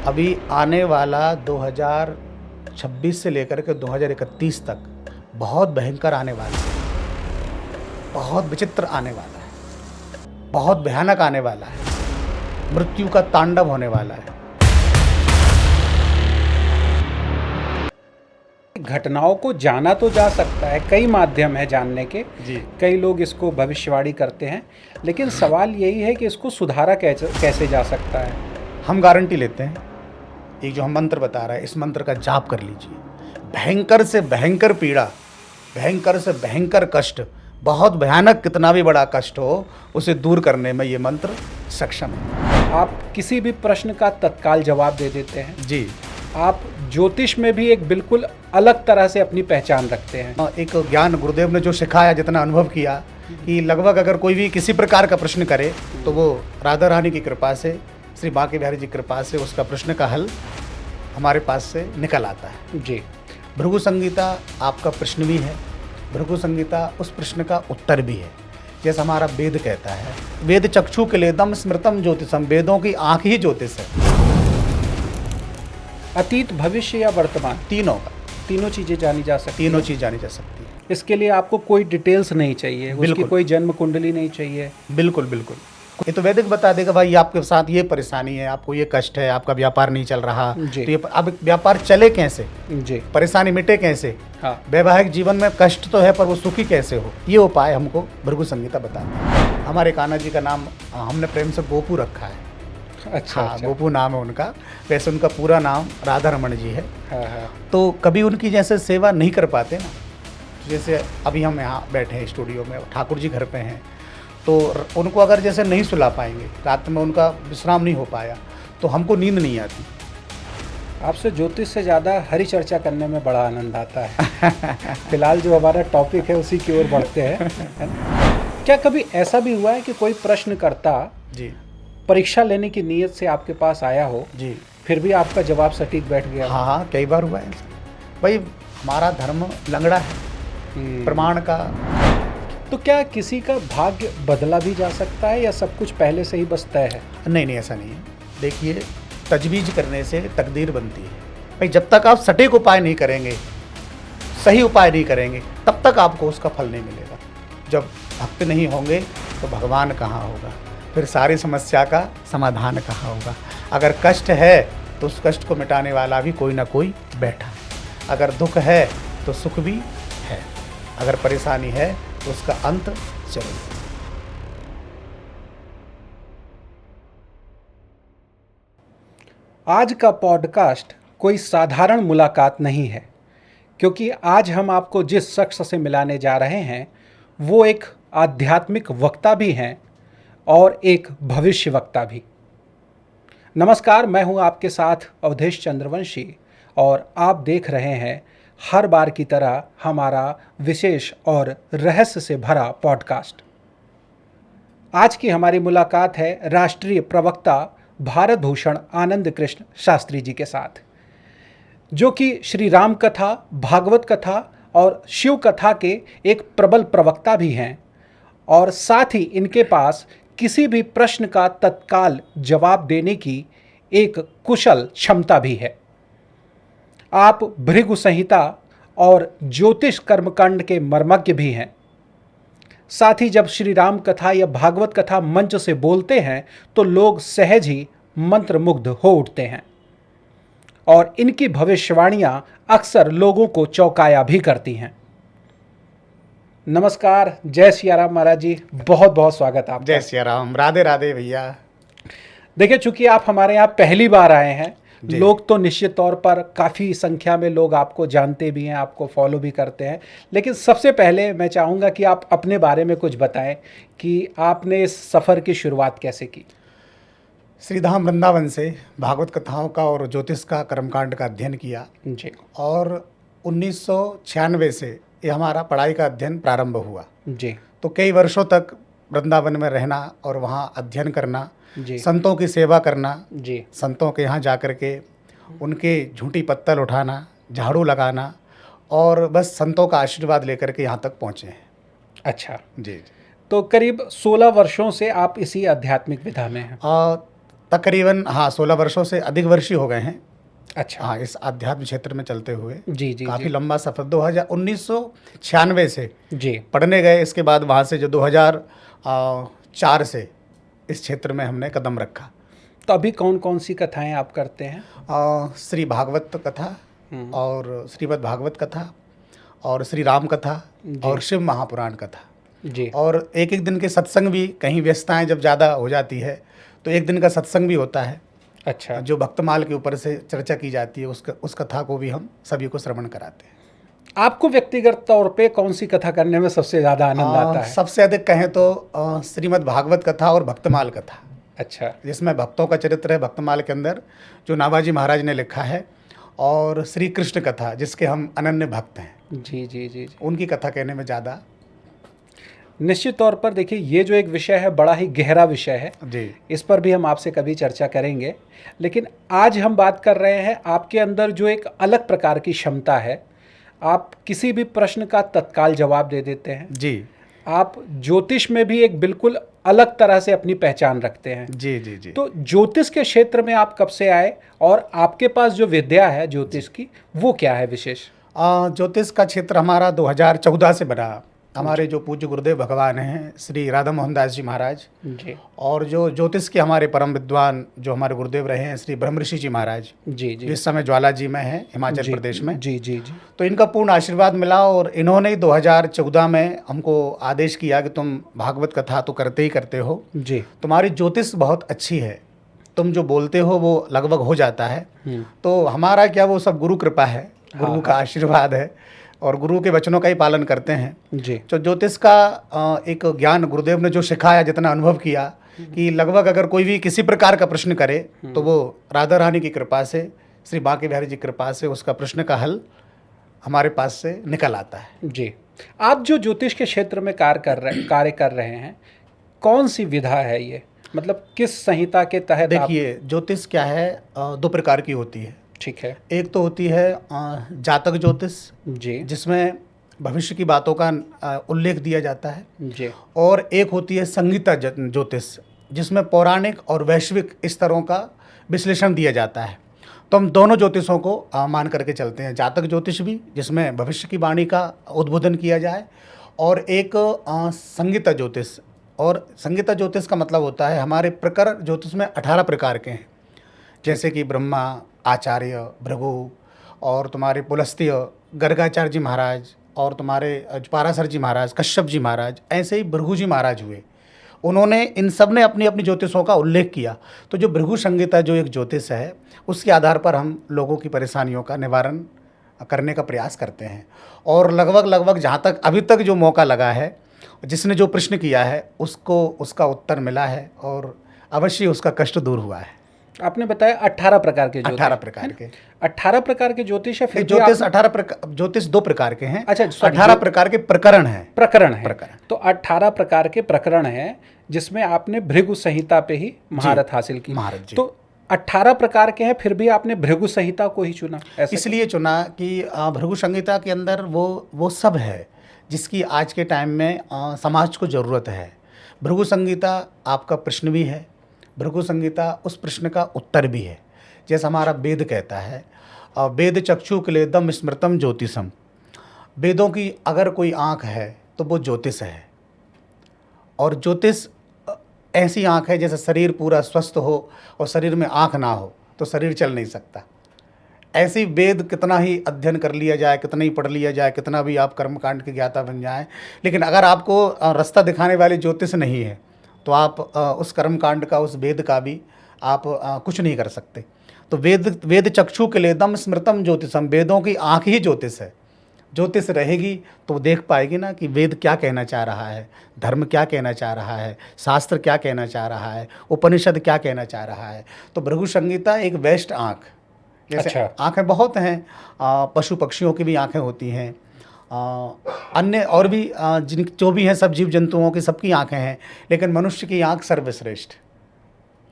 अभी आने वाला 2026 से लेकर के 2031 तक बहुत भयंकर आने वाला है, बहुत विचित्र आने वाला है, बहुत भयानक आने वाला है, मृत्यु का तांडव होने वाला है। घटनाओं को जाना तो जा सकता है, कई माध्यम है जानने के। जी। कई लोग इसको भविष्यवाणी करते हैं, लेकिन सवाल यही है कि इसको सुधारा कैसे जा सकता है। हम गारंटी लेते हैं, ये जो हम मंत्र बता रहे हैं, इस मंत्र का जाप कर लीजिए। भयंकर से भयंकर पीड़ा, भयंकर से भयंकर कष्ट, बहुत भयानक कितना भी बड़ा कष्ट हो, उसे दूर करने में ये मंत्र सक्षम है। आप किसी भी प्रश्न का तत्काल जवाब दे देते हैं। जी। आप ज्योतिष में भी एक बिल्कुल अलग तरह से अपनी पहचान रखते हैं। एक ज्ञान गुरुदेव ने जो सिखाया, जितना अनुभव किया कि लगभग अगर कोई भी किसी प्रकार का प्रश्न करे तो वो राधा रानी की कृपा से, श्री बांके बिहारी जी की कृपा से उसका प्रश्न का हल हमारे पास से निकल आता है। जी। भृगु संगीता आपका प्रश्न भी है, भृगु संगीता उस प्रश्न का उत्तर भी है। जैसा हमारा वेद कहता है, वेद चक्षु के लेदम स्मृतम ज्योतिषम, वेदों की आँख ही ज्योतिष है। अतीत, भविष्य या वर्तमान, तीनों का, तीनों चीज़ें जानी जा सकती तीनों हैं। चीज़ जानी जा सकती है। इसके लिए आपको कोई डिटेल्स नहीं चाहिए, उसकी बिल्कुल। कोई जन्म कुंडली नहीं चाहिए। बिल्कुल बिल्कुल। ये तो वैदिक बता देगा भाई आपके साथ ये परेशानी है, आपको ये कष्ट है, आपका व्यापार नहीं चल रहा, जी। तो ये अब व्यापार चले कैसे, जी। परेशानी मिटे कैसे, हाँ। वैवाहिक जीवन में कष्ट तो है पर वो सुखी कैसे हो, ये उपाय हमको भृगु संगीता बताता है। हमारे कान्हा जी का नाम हमने प्रेम से गोपू रखा है। अच्छा, हाँ, अच्छा। गोपू नाम है उनका। वैसे उनका पूरा नाम राधा रमन जी है। हाँ, हाँ। तो कभी उनकी जैसे सेवा नहीं कर पाते ना, जैसे अभी हम यहाँ बैठे हैं स्टूडियो में, ठाकुर जी घर पे हैं, तो उनको अगर जैसे नहीं सुला पाएंगे, रात में उनका विश्राम नहीं हो पाया, तो हमको नींद नहीं आती। आपसे ज्योतिष से ज़्यादा हरी चर्चा करने में बड़ा आनंद आता है। फिलहाल जो हमारा टॉपिक है उसी की ओर बढ़ते हैं। है ना? क्या कभी ऐसा भी हुआ है कि कोई प्रश्नकर्ता जी परीक्षा लेने की नीयत से आपके पास आया हो, जी। फिर भी आपका जवाब सटीक बैठ गया? हाँ हाँ, कई बार हुआ है ऐसा। भाई हमारा धर्म लंगड़ा है, प्रमाण का। तो क्या किसी का भाग्य बदला भी जा सकता है या सब कुछ पहले से ही बस तय है? नहीं नहीं, ऐसा नहीं है। देखिए, तजवीज़ करने से तकदीर बनती है। भाई जब तक आप सटीक उपाय नहीं करेंगे, सही उपाय नहीं करेंगे, तब तक आपको उसका फल नहीं मिलेगा। जब भक्त नहीं होंगे तो भगवान कहाँ होगा, फिर सारी समस्या का समाधान कहाँ होगा। अगर कष्ट है तो उस कष्ट को मिटाने वाला भी कोई ना कोई बैठा है। अगर दुख है तो सुख भी है, अगर परेशानी है तो उसका अंत जरूर है। आज का पॉडकास्ट कोई साधारण मुलाकात नहीं है, क्योंकि आज हम आपको जिस शख्स से मिलाने जा रहे हैं वो एक आध्यात्मिक वक्ता भी हैं और एक भविष्य वक्ता भी। नमस्कार, मैं हूं आपके साथ अवधेश चंद्रवंशी और आप देख रहे हैं हर बार की तरह हमारा विशेष और रहस्य से भरा पॉडकास्ट। आज की हमारी मुलाकात है राष्ट्रीय प्रवक्ता भारत भूषण आनंद कृष्ण शास्त्री जी के साथ, जो कि श्री राम कथा, भागवत कथा और शिव कथा के एक प्रबल प्रवक्ता भी हैं और साथ ही इनके पास किसी भी प्रश्न का तत्काल जवाब देने की एक कुशल क्षमता भी है। आप भृगु संहिता और ज्योतिष कर्मकांड के मर्मज्ञ भी हैं। साथ ही जब श्री राम कथा या भागवत कथा मंच से बोलते हैं तो लोग सहज ही मंत्रमुग्ध हो उठते हैं और इनकी भविष्यवाणियां अक्सर लोगों को चौंकाया भी करती हैं। नमस्कार, जय सिया राम महाराज जी, बहुत बहुत स्वागत आपका। जय सिया राम, राधे राधे भैया। देखिए, चूंकि आप हमारे यहाँ पहली बार आए हैं, लोग तो निश्चित तौर पर काफ़ी संख्या में लोग आपको जानते भी हैं, आपको फॉलो भी करते हैं, लेकिन सबसे पहले मैं चाहूँगा कि आप अपने बारे में कुछ बताएं कि आपने इस सफ़र की शुरुआत कैसे की। श्रीधाम वृंदावन से भागवत कथाओं का और ज्योतिष का कर्मकांड का अध्ययन किया जी। और 1996 से ये हमारा पढ़ाई का अध्ययन प्रारंभ हुआ। जी। तो कई वर्षों तक वृंदावन में रहना और वहाँ अध्ययन करना, जी। संतों की सेवा करना, जी। संतों के यहाँ जा कर के उनके झूठी पत्तल उठाना, झाड़ू लगाना और बस संतों का आशीर्वाद लेकर के यहाँ तक पहुँचे हैं। अच्छा जी। तो करीब 16 वर्षों से आप इसी आध्यात्मिक विधा में हैं। और तकरीबन हाँ 16 वर्षों से अधिक वर्ष ही हो गए हैं। अच्छा। हाँ, इस आध्यात्म क्षेत्र में चलते हुए जी जी काफ़ी जी लंबा सफ़र 1996 से जी। पढ़ने गए। इसके बाद वहाँ से जो 2004 से इस क्षेत्र में हमने कदम रखा। तो अभी कौन कौन सी कथाएं आप करते हैं? श्री भागवत कथा और श्रीमद् भागवत कथा और श्री राम कथा और शिव महापुराण कथा। जी। और एक एक दिन के सत्संग भी, कहीं व्यस्तताएं जब ज़्यादा हो जाती है तो एक दिन का सत्संग भी होता है। अच्छा। जो भक्तमाल के ऊपर से चर्चा की जाती है उस कथा को भी हम सभी को श्रवण कराते हैं। आपको व्यक्तिगत तौर पे कौन सी कथा करने में सबसे ज़्यादा आनंद आता है? सबसे अधिक कहें तो श्रीमद् भागवत कथा और भक्तमाल कथा, अच्छा। जिसमें भक्तों का चरित्र है भक्तमाल के अंदर, जो नाभाजी महाराज ने लिखा है, और श्री कृष्ण कथा जिसके हम अनन्य भक्त हैं। जी जी जी जी। उनकी कथा कहने में ज़्यादा। निश्चित तौर पर देखिए, ये जो एक विषय है बड़ा ही गहरा विषय है जी। इस पर भी हम आपसे कभी चर्चा करेंगे, लेकिन आज हम बात कर रहे हैं आपके अंदर जो एक अलग प्रकार की क्षमता है। आप किसी भी प्रश्न का तत्काल जवाब दे देते हैं। जी आप ज्योतिष में भी एक बिल्कुल अलग तरह से अपनी पहचान रखते हैं। जी जी जी। तो ज्योतिष के क्षेत्र में आप कब से आए और आपके पास जो विद्या है ज्योतिष की, वो क्या है विशेष? ज्योतिष का क्षेत्र हमारा 2014 से बना। हमारे जो पूज्य गुरुदेव भगवान हैं श्री राधा मोहन दास जी महाराज जी। और जो ज्योतिष के हमारे परम विद्वान जो हमारे गुरुदेव रहे हैं श्री ब्रह्मऋषि जी महाराज, जी जी। इस समय ज्वाला जी में है हिमाचल प्रदेश में। जी जी जी। तो इनका पूर्ण आशीर्वाद मिला और इन्होंने 2014 में हमको आदेश किया कि तुम भागवत कथा तो करते ही करते हो, जी। तुम्हारी ज्योतिष बहुत अच्छी है, तुम जो बोलते हो वो लगभग हो जाता है। तो हमारा क्या, वो सब गुरु कृपा है, गुरु का आशीर्वाद है और गुरु के वचनों का ही पालन करते हैं। जी। तो ज्योतिष का एक ज्ञान गुरुदेव ने जो सिखाया, जितना अनुभव किया, कि लगभग अगर कोई भी किसी प्रकार का प्रश्न करे तो वो राधा रानी की कृपा से, श्री बांके बिहारी जी की कृपा से उसका प्रश्न का हल हमारे पास से निकल आता है। जी। आप जो ज्योतिष के क्षेत्र में कार्य कर रहे हैं, कौन सी विधा है ये? मतलब किस संहिता के तहत? देखिए, ज्योतिष क्या है, 2 प्रकार की होती है। ठीक है। एक तो होती है जातक ज्योतिष, जी, जिसमें भविष्य की बातों का उल्लेख दिया जाता है। जी। और एक होती है संगीता ज्योतिष, जिसमें पौराणिक और वैश्विक स्तरों का विश्लेषण दिया जाता है। तो हम दोनों ज्योतिषों को मान करके चलते हैं। जातक ज्योतिष भी, जिसमें भविष्य की वाणी का उद्बोधन किया जाए, और एक संगीता ज्योतिष। और संगीता ज्योतिष का मतलब होता है, हमारे प्रकर ज्योतिष में 18 प्रकार के हैं, जैसे कि ब्रह्मा, आचार्य, भृगु, और तुम्हारे पुलस्त्य, गर्गाचार्य जी महाराज, और तुम्हारे पाराशर जी महाराज, कश्यप जी महाराज, ऐसे ही भृगु जी महाराज हुए। उन्होंने, इन सब ने अपनी अपनी ज्योतिषों का उल्लेख किया। तो जो भृगु संगीता जो एक ज्योतिष है, उसके आधार पर हम लोगों की परेशानियों का निवारण करने का प्रयास करते हैं। और लगभग जहाँ तक अभी तक जो मौका लगा है, जिसने जो प्रश्न किया है उसको उसका उत्तर मिला है और अवश्य उसका कष्ट दूर हुआ है। आपने बताया 18 प्रकार के 18 प्रकार के 18 प्रकार के ज्योतिष है। फिर ज्योतिष 18 प्रकार, ज्योतिष 2 प्रकार के हैं। अच्छा, 18 प्रकार के प्रकरण हैं। प्रकरण। तो 18 प्रकार के प्रकरण हैं, जिसमें आपने भृगु संहिता पे ही महारत हासिल की। तो 18 प्रकार के हैं, फिर भी आपने भृगु संहिता को ही चुना? इसलिए चुना कि भृगु संहिता के अंदर वो सब है जिसकी आज के टाइम में समाज को ज़रूरत है। भृगु संहिता आपका प्रश्न भी है, भृगु संहिता उस प्रश्न का उत्तर भी है। जैसा हमारा वेद कहता है, वेद चक्षु क्लेदम स्मृतम ज्योतिषम। वेदों की अगर कोई आँख है तो वो ज्योतिष है। और ज्योतिष ऐसी आँख है, जैसे शरीर पूरा स्वस्थ हो और शरीर में आँख ना हो तो शरीर चल नहीं सकता। ऐसी वेद कितना ही अध्ययन कर लिया जाए, कितना ही पढ़ लिया जाए, कितना भी आप कर्मकांड के ज्ञाता बन जाए, लेकिन अगर आपको रास्ता दिखाने वाली ज्योतिष नहीं है तो आप उस कर्मकांड का, उस वेद का भी आप कुछ नहीं कर सकते। तो वेद चक्षु क्लेदम स्मृतम ज्योतिषम, वेदों की आँख ही ज्योतिष है। ज्योतिष रहेगी तो वो देख पाएगी ना कि वेद क्या कहना चाह रहा है, धर्म क्या कहना चाह रहा है, शास्त्र क्या कहना चाह रहा है, उपनिषद क्या कहना चाह रहा है। तो भृगु संहिता एक वेस्ट आँख, जैसे आँखें बहुत हैं, पशु पक्षियों की भी आँखें होती हैं, अन्य और भी जो भी हैं सब जीव जंतुओं की सबकी आँखें हैं, लेकिन मनुष्य की आँख सर्वश्रेष्ठ,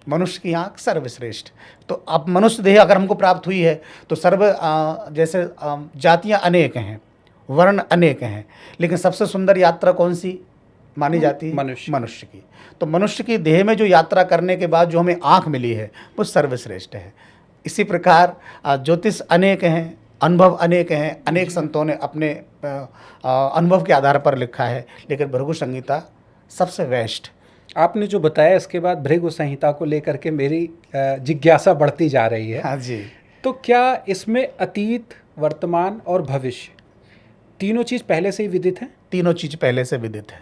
मनुष्य की आँख सर्वश्रेष्ठ। तो अब मनुष्य देह अगर हमको प्राप्त हुई है तो जैसे जातियाँ अनेक हैं, वर्ण अनेक हैं, लेकिन सबसे सुंदर यात्रा कौन सी? मानी जाती है मनुष्य। मनुष्य की। तो मनुष्य की देह में जो यात्रा करने के बाद जो हमें आँख मिली है वो सर्वश्रेष्ठ है। इसी प्रकार ज्योतिष अनेक हैं, अनुभव अनेक हैं, अनेक संतों ने अपने अनुभव के आधार पर लिखा है, लेकिन भृगु संहिता सबसे बेस्ट। आपने जो बताया इसके बाद भृगु संहिता को लेकर के मेरी जिज्ञासा बढ़ती जा रही है। हाँ जी। तो क्या इसमें अतीत, वर्तमान और भविष्य तीनों चीज़ पहले से ही विदित हैं? तीनों चीज़ पहले से विदित है।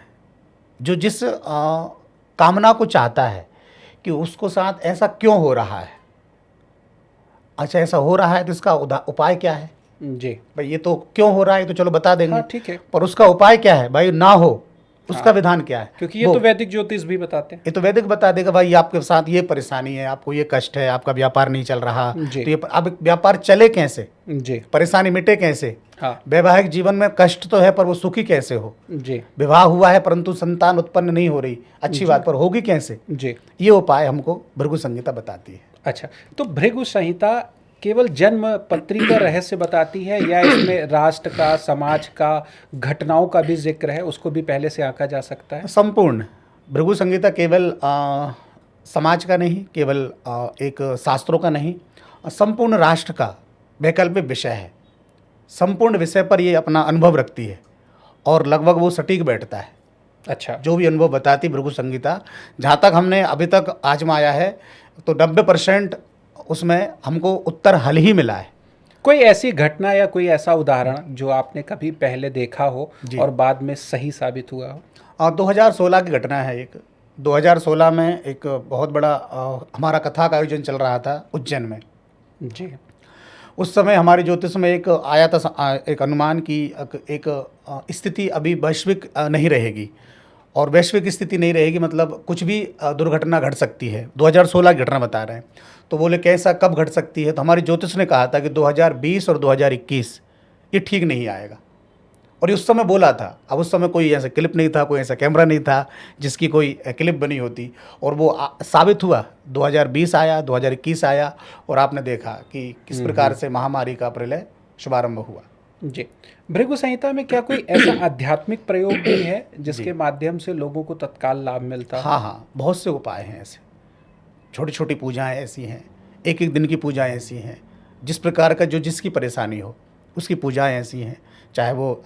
जो जिस कामना को चाहता है कि उसको साथ ऐसा क्यों हो रहा है, अच्छा ऐसा हो रहा है तो इसका उपाय क्या है? जी भाई ये तो क्यों हो रहा है तो चलो बता देंगे। हाँ, ठीक है। पर उसका उपाय क्या है भाई, ना हो उसका विधान क्या है? क्योंकि ये तो वैदिक ज्योतिष भी बताते हैं। ये तो वैदिक बता देगा भाई आपके साथ ये परेशानी है, आपको ये कष्ट है, आपका व्यापार नहीं चल रहा, जी। तो ये अब व्यापार चले कैसे, जी परेशानी मिटे कैसे, हाँ वैवाहिक जीवन में कष्ट तो है पर वो सुखी कैसे हो, जी विवाह हुआ है परंतु संतान उत्पन्न नहीं हो रही, अच्छी बात पर होगी कैसे, जी। ये उपाय हमको भृगु संहिता बताती है। अच्छा, तो भृगु संहिता केवल जन्म पत्री का रहस्य बताती है या इसमें राष्ट्र का, समाज का, घटनाओं का भी जिक्र है, उसको भी पहले से आंका जा सकता है? संपूर्ण भृगु संहिता केवल समाज का नहीं, केवल एक शास्त्रों का नहीं, संपूर्ण राष्ट्र का वैकल्पिक विषय है। संपूर्ण विषय पर ये अपना अनुभव रखती है और लगभग वो सटीक बैठता है। अच्छा, जो भी अनुभव बताती भृगु संहिता, जहाँ तक हमने अभी तक आजमाया है तो 90% उसमें हमको उत्तर हल ही मिला है। कोई ऐसी घटना या कोई ऐसा उदाहरण जो आपने कभी पहले देखा हो और बाद में सही साबित हुआ हो? 2016 की घटना है एक। 2016 में एक बहुत बड़ा हमारा कथा का आयोजन चल रहा था उज्जैन में। जी। उस समय हमारे ज्योतिष में एक आया था एक अनुमान की एक स्थिति अभी वैश्विक नहीं रहेगी, और वैश्विक स्थिति नहीं रहेगी मतलब कुछ भी दुर्घटना घट सकती है। 2016 की घटना बता रहे हैं, तो बोले कैसा कब घट सकती है, तो हमारी ज्योतिष ने कहा था कि 2020 और 2021 ये ठीक नहीं आएगा, और ये उस समय बोला था। अब उस समय कोई ऐसा क्लिप नहीं था, कोई ऐसा कैमरा नहीं था जिसकी कोई क्लिप बनी होती, और वो साबित हुआ। 2020 आया, 2021 आया, और आपने देखा कि किस प्रकार से महामारी का प्रलय शुभारंभ हुआ। जी। भृगु संहिता में क्या कोई ऐसा आध्यात्मिक प्रयोग भी है जिसके माध्यम से लोगों को तत्काल लाभ मिलता है? हाँ हाँ, बहुत से उपाय हैं ऐसे। छोटी छोटी पूजाएं ऐसी हैं, एक एक दिन की पूजाएं ऐसी हैं, जिस प्रकार का जो जिसकी परेशानी हो उसकी पूजाएं ऐसी हैं। चाहे वो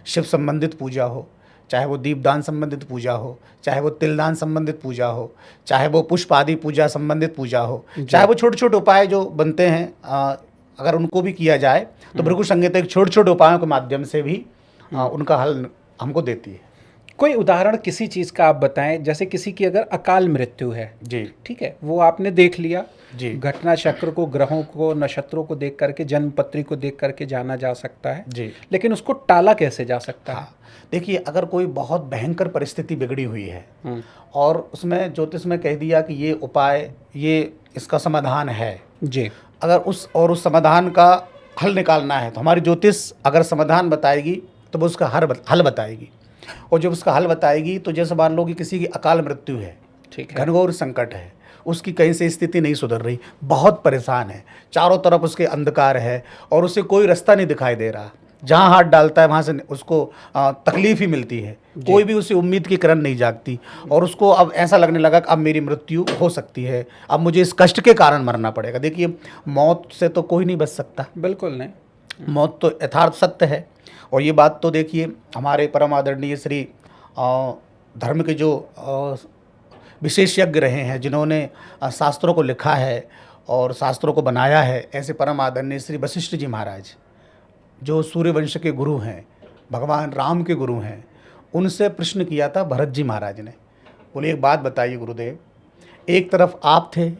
शिव संबंधित पूजा हो, चाहे वो दीपदान संबंधित पूजा हो, चाहे वो तिलदान संबंधित पूजा हो, चाहे वो पुष्प आदि पूजा संबंधित पूजा हो, चाहे वो छोटे छोटे उपाय जो बनते हैं, अगर उनको भी किया जाए तो भृगु संहिता एक छोटे छोटे उपायों के माध्यम से भी उनका हल हमको देती है। कोई उदाहरण किसी चीज़ का आप बताएं, जैसे किसी की अगर अकाल मृत्यु है, जी ठीक है, वो आपने देख लिया, जी, घटना चक्र को, ग्रहों को, नक्षत्रों को देख करके, जन्म पत्री को देख करके जाना जा सकता है जी, लेकिन उसको टाला कैसे जा सकता है? हाँ, देखिए अगर कोई बहुत भयंकर परिस्थिति बिगड़ी हुई है और उसमें ज्योतिष में कह दिया कि ये उपाय, ये इसका समाधान है जी, अगर उस समाधान का हल निकालना है तो हमारी ज्योतिष अगर समाधान बताएगी तो वो उसका हल बताएगी, और जब उसका हल बताएगी तो जैसे मान लो कि किसी की अकाल मृत्यु है, ठीक है, घनघोर संकट है, उसकी कहीं से स्थिति नहीं सुधर रही, बहुत परेशान है, चारों तरफ उसके अंधकार है और उसे कोई रास्ता नहीं दिखाई दे रहा, जहाँ हाथ डालता है वहाँ से उसको तकलीफ ही मिलती है, कोई भी उसे उम्मीद की किरण नहीं जागती, और उसको अब ऐसा लगने लगा कि अब मेरी मृत्यु हो सकती है, अब मुझे इस कष्ट के कारण मरना पड़ेगा। देखिए मौत से तो कोई नहीं बच सकता, बिल्कुल नहीं, मौत तो यथार्थ सत्य है। और ये बात तो देखिए हमारे परम आदरणीय श्री धर्म के जो विशेषज्ञ रहे हैं, जिन्होंने शास्त्रों को लिखा है और शास्त्रों को बनाया है, ऐसे परम आदरणीय श्री वशिष्ठ जी महाराज, जो सूर्यवंश के गुरु हैं, भगवान राम के गुरु हैं, उनसे प्रश्न किया था भरत जी महाराज ने। बोले एक बात बताइए गुरुदेव, एक तरफ आप थे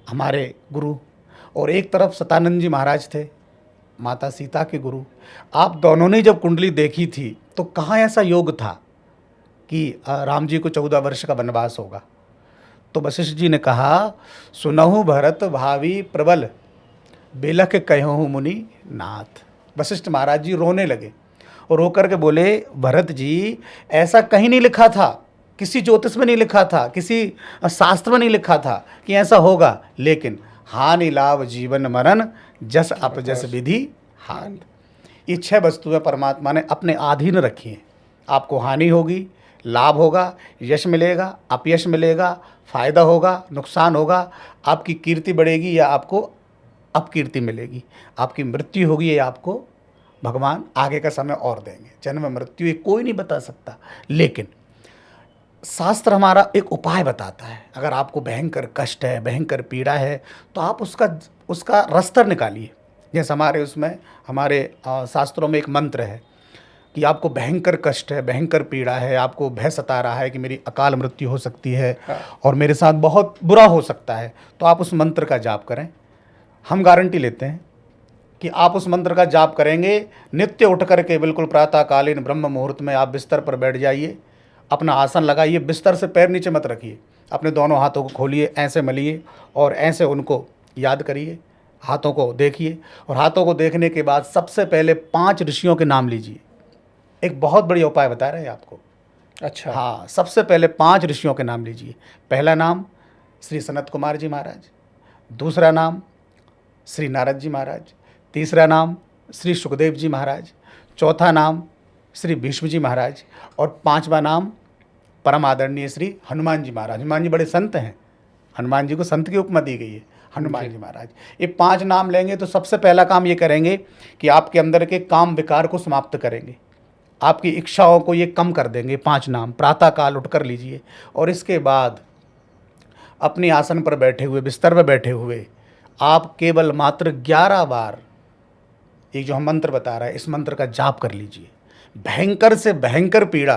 हमारे गुरु और एक तरफ सतानंद जी महाराज थे माता सीता के गुरु, आप दोनों ने जब कुंडली देखी थी तो कहाँ ऐसा योग था कि राम जी को 14 वर्ष का वनवास होगा? तो वशिष्ठ जी ने कहा, सुनहु भरत भावी प्रबल, बेलख कहूँ मुनि नाथ। वशिष्ठ महाराज जी रोने लगे और रो करके बोले, भरत जी ऐसा कहीं नहीं लिखा था, किसी ज्योतिष में नहीं लिखा था, किसी शास्त्र में नहीं लिखा था कि ऐसा होगा, लेकिन हानि लाभ जीवन मरण जस अपजस विधि हानि, ये 6 वस्तुएं परमात्मा ने अपने अधीन रखी हैं। आपको हानि होगी, लाभ होगा, यश मिलेगा, अपयश मिलेगा, फायदा होगा, नुकसान होगा, आपकी कीर्ति बढ़ेगी या आपको अपकीर्ति मिलेगी, आपकी मृत्यु होगी या आपको भगवान आगे का समय और देंगे। जन्म मृत्यु ये कोई नहीं बता सकता, लेकिन शास्त्र हमारा एक उपाय बताता है। अगर आपको भयंकर कष्ट है, भयंकर पीड़ा है, तो आप उसका रस्तर निकालिए। जैसे हमारे शास्त्रों में एक मंत्र है कि आपको भयंकर कष्ट है, भयंकर पीड़ा है, आपको भय सता रहा है कि मेरी अकाल मृत्यु हो सकती है और मेरे साथ बहुत बुरा हो सकता है, तो आप उस मंत्र का जाप करें। हम गारंटी लेते हैं कि आप उस मंत्र का जाप करेंगे, नित्य उठ करके बिल्कुल प्रातःकालीन ब्रह्म मुहूर्त में आप बिस्तर पर बैठ जाइए, अपना आसन लगाइए, बिस्तर से पैर नीचे मत रखिए, अपने दोनों हाथों को खोलिए, ऐसे मलिए और ऐसे उनको याद करिए, हाथों को देखिए और हाथों को देखने के बाद सबसे पहले 5 ऋषियों के नाम लीजिए। एक बहुत बढ़िया उपाय बता रहे हैं आपको। अच्छा। हाँ, सबसे पहले 5 ऋषियों के नाम लीजिए। पहला नाम श्री सनत कुमार जी महाराज, दूसरा नाम श्री नारद जी महाराज, तीसरा नाम श्री सुखदेव जी महाराज, चौथा नाम श्री भीष्म जी महाराज और 5वां नाम परम आदरणीय श्री हनुमान जी महाराज। हनुमान जी बड़े संत हैं, हनुमान जी को संत की उपमा दी गई है, हनुमान जी महाराज। ये 5 नाम लेंगे तो सबसे पहला काम ये करेंगे कि आपके अंदर के काम विकार को समाप्त करेंगे, आपकी इच्छाओं को ये कम कर देंगे। 5 नाम प्रातःकाल उठ कर लीजिए और इसके बाद अपने आसन पर बैठे हुए, बिस्तर पर बैठे हुए आप केवल मात्र 11 बार ये जो हम मंत्र बता रहे हैं इस मंत्र का जाप कर लीजिए। भयंकर से भयंकर पीड़ा,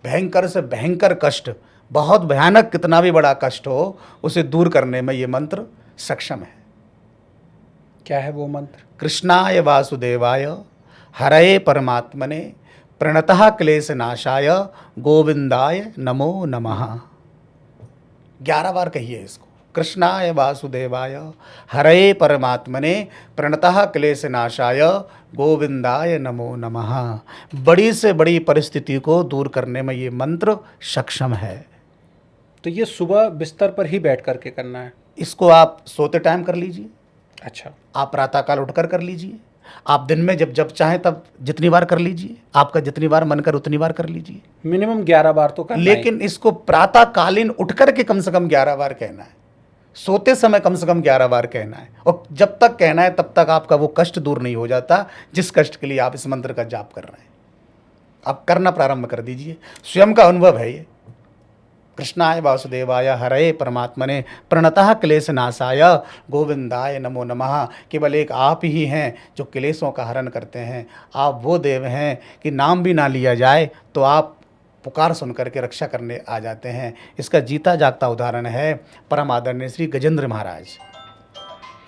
भयंकर से भयंकर कष्ट, बहुत भयानक कितना भी बड़ा कष्ट हो, उसे दूर करने में ये मंत्र सक्षम है। क्या है वो मंत्र? कृष्णाय वासुदेवाय हरये परमात्मने प्रणतः क्लेशनाशाय गोविंदाय नमो नमः। 11 बार कहिए इसको। कृष्णाय वासुदेवाय हरये परमात्मने प्रणतः क्लेशनाशाय गोविंदाय नमो नमः। बड़ी से बड़ी परिस्थिति को दूर करने में ये मंत्र सक्षम है। तो ये सुबह बिस्तर पर ही बैठ करके करना है? इसको आप सोते टाइम कर लीजिए, अच्छा। आप प्रातःकाल उठकर कर लीजिए, आप दिन में जब जब चाहें तब जितनी बार कर लीजिए, आपका जितनी बार मन कर उतनी बार कर लीजिए। मिनिमम 11 बार तो करना लेकिन इसको प्रातःकालीन उठकर के कम से कम 11 बार कहना है, सोते समय कम से कम 11 बार कहना है और जब तक कहना है तब तक आपका वो कष्ट दूर नहीं हो जाता जिस कष्ट के लिए आप इस मंत्र का जाप कर रहे हैं। आप करना प्रारंभ कर दीजिए, स्वयं का अनुभव है ये। कृष्णाय वासुदेवाय हरये परमात्मने प्रणतः क्लेशनाशाय गोविंदाय नमो नमः। केवल एक आप ही हैं जो क्लेशों का हरण करते हैं। आप वो देव हैं कि नाम भी ना लिया जाए तो आप पुकार सुन करके रक्षा करने आ जाते हैं। इसका जीता जागता उदाहरण है परम आदरणीय श्री गजेंद्र महाराज,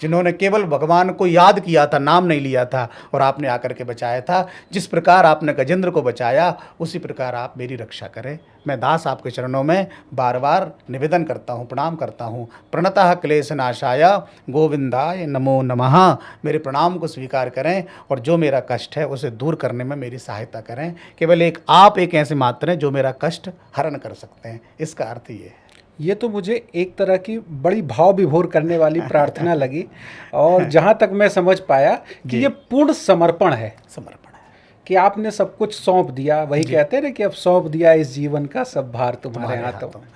जिन्होंने केवल भगवान को याद किया था, नाम नहीं लिया था और आपने आकर के बचाया था। जिस प्रकार आपने गजेंद्र को बचाया उसी प्रकार आप मेरी रक्षा करें। मैं दास आपके चरणों में बार बार निवेदन करता हूँ, प्रणाम करता हूँ। प्रणतः क्लेशनाशाय गोविंदाय नमो नमः। मेरे प्रणाम को स्वीकार करें और जो मेरा कष्ट है उसे दूर करने में मेरी सहायता करें। केवल आप एक ऐसे मात्र हैं जो मेरा कष्ट हरण कर सकते हैं। इसका अर्थ ये है। ये तो मुझे एक तरह की बड़ी भाव विभोर करने वाली प्रार्थना लगी और जहाँ तक मैं समझ पाया कि ये पूर्ण समर्पण है। समर्पण है कि आपने सब कुछ सौंप दिया। वही कहते हैं ना कि अब सौंप दिया इस जीवन का सब भार तुम्हारे हाथों में।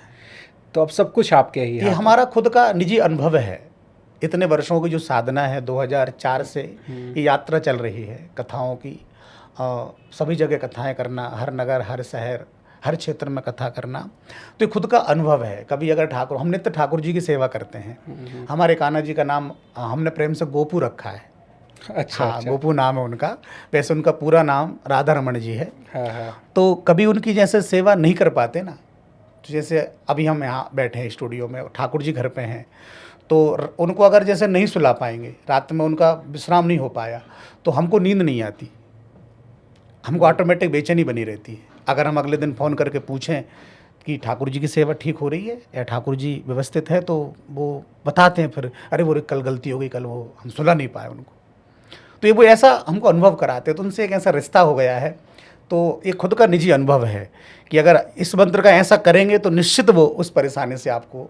तो अब सब कुछ आपके ही ये हमारा खुद का निजी अनुभव है। इतने वर्षों की जो साधना है, 2004 से ये यात्रा चल रही है कथाओं की। सभी जगह कथाएं करना, हर नगर, हर शहर, हर क्षेत्र में कथा करना, तो ये खुद का अनुभव है। कभी अगर हम नित्य ठाकुर जी की सेवा करते हैं। हमारे कान्हा जी का नाम हमने प्रेम से गोपू रखा है। अच्छा, हाँ, अच्छा। गोपू नाम है उनका। वैसे उनका पूरा नाम राधा रमन जी है। हाँ। तो कभी उनकी जैसे सेवा नहीं कर पाते ना, तो जैसे अभी हम यहाँ बैठे हैं स्टूडियो में, ठाकुर जी घर पे हैं, तो उनको अगर जैसे नहीं सुला पाएंगे, रात में उनका विश्राम नहीं हो पाया, तो हमको नींद नहीं आती, हमको ऑटोमेटिक बेचैनी बनी रहती है। अगर हम अगले दिन फ़ोन करके पूछें कि ठाकुर जी की सेवा ठीक हो रही है या ठाकुर जी व्यवस्थित है, तो वो बताते हैं फिर, अरे वो कल गलती हो गई, कल वो हम सुला नहीं पाए उनको। तो ये वो ऐसा हमको अनुभव कराते हैं, तो उनसे एक ऐसा रिश्ता हो गया है। तो ये खुद का निजी अनुभव है कि अगर इस मंत्र का ऐसा करेंगे तो निश्चित वो उस परेशानी से आपको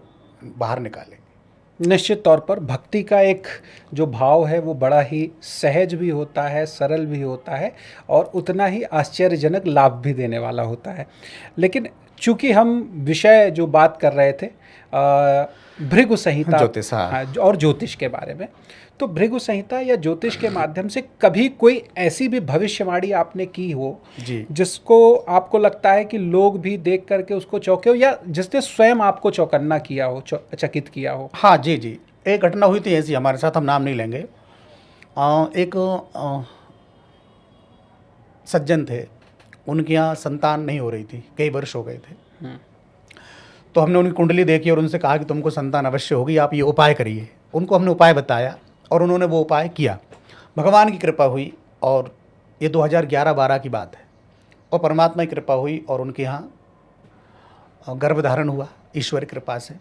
बाहर निकालेंगे। निश्चित तौर पर भक्ति का एक जो भाव है वो बड़ा ही सहज भी होता है, सरल भी होता है और उतना ही आश्चर्यजनक लाभ भी देने वाला होता है। लेकिन चूंकि हम विषय जो बात कर रहे थे भृगु संहिता ज्योतिष, हाँ। हाँ, और ज्योतिष के बारे में, तो भृगु संहिता या ज्योतिष के माध्यम से कभी कोई ऐसी भी भविष्यवाणी आपने की हो जी। जिसको आपको लगता है कि लोग भी देख करके उसको चौंके हो, या जिसने स्वयं आपको चौकन्ना किया हो, चकित किया हो? हाँ जी जी, एक घटना हुई थी ऐसी हमारे साथ, हम नाम नहीं लेंगे। एक सज्जन थे, उनके यहाँ संतान नहीं हो रही थी, कई वर्ष हो गए थे। तो हमने उनकी कुंडली देखी और उनसे कहा कि तुमको संतान अवश्य होगी, आप ये उपाय करिए। उनको हमने उपाय बताया और उन्होंने वो उपाय किया। भगवान की कृपा हुई और ये 2011-12 की बात है, और परमात्मा की कृपा हुई और उनके यहाँ गर्भधारण हुआ ईश्वर की कृपा से।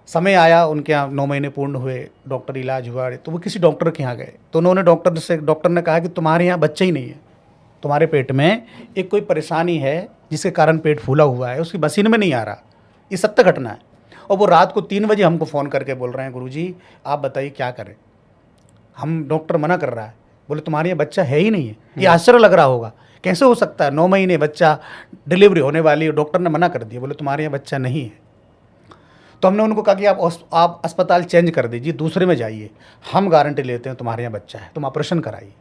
समय आया, उनके यहाँ 9 महीने पूर्ण हुए, डॉक्टर इलाज हुआ, तो वो किसी डॉक्टर के यहाँ गए। तो उन्होंने डॉक्टर ने कहा कि तुम्हारे यहाँ बच्चा ही नहीं है, तुम्हारे पेट में एक कोई परेशानी है जिसके कारण पेट फूला हुआ है, उसकी मशीन में नहीं आ रहा। ये सत्य घटना है। और वो रात को 3 बजे हमको फ़ोन करके बोल रहे हैं, गुरुजी आप बताइए क्या करें, हम डॉक्टर मना कर रहा है। बोले तुम्हारे यहाँ बच्चा है ही नहीं है। ये आश्चर्य लग रहा होगा, कैसे हो सकता है, 9 महीने बच्चा डिलीवरी होने वाली, डॉक्टर ने मना कर दिया, बोले तुम्हारे यहाँ बच्चा नहीं है। तो हमने उनको कहा कि आप अस्पताल चेंज कर दीजिए, दूसरे में जाइए, हम गारंटी लेते हैं तुम्हारे यहाँ बच्चा है, तुम ऑपरेशन कराइए।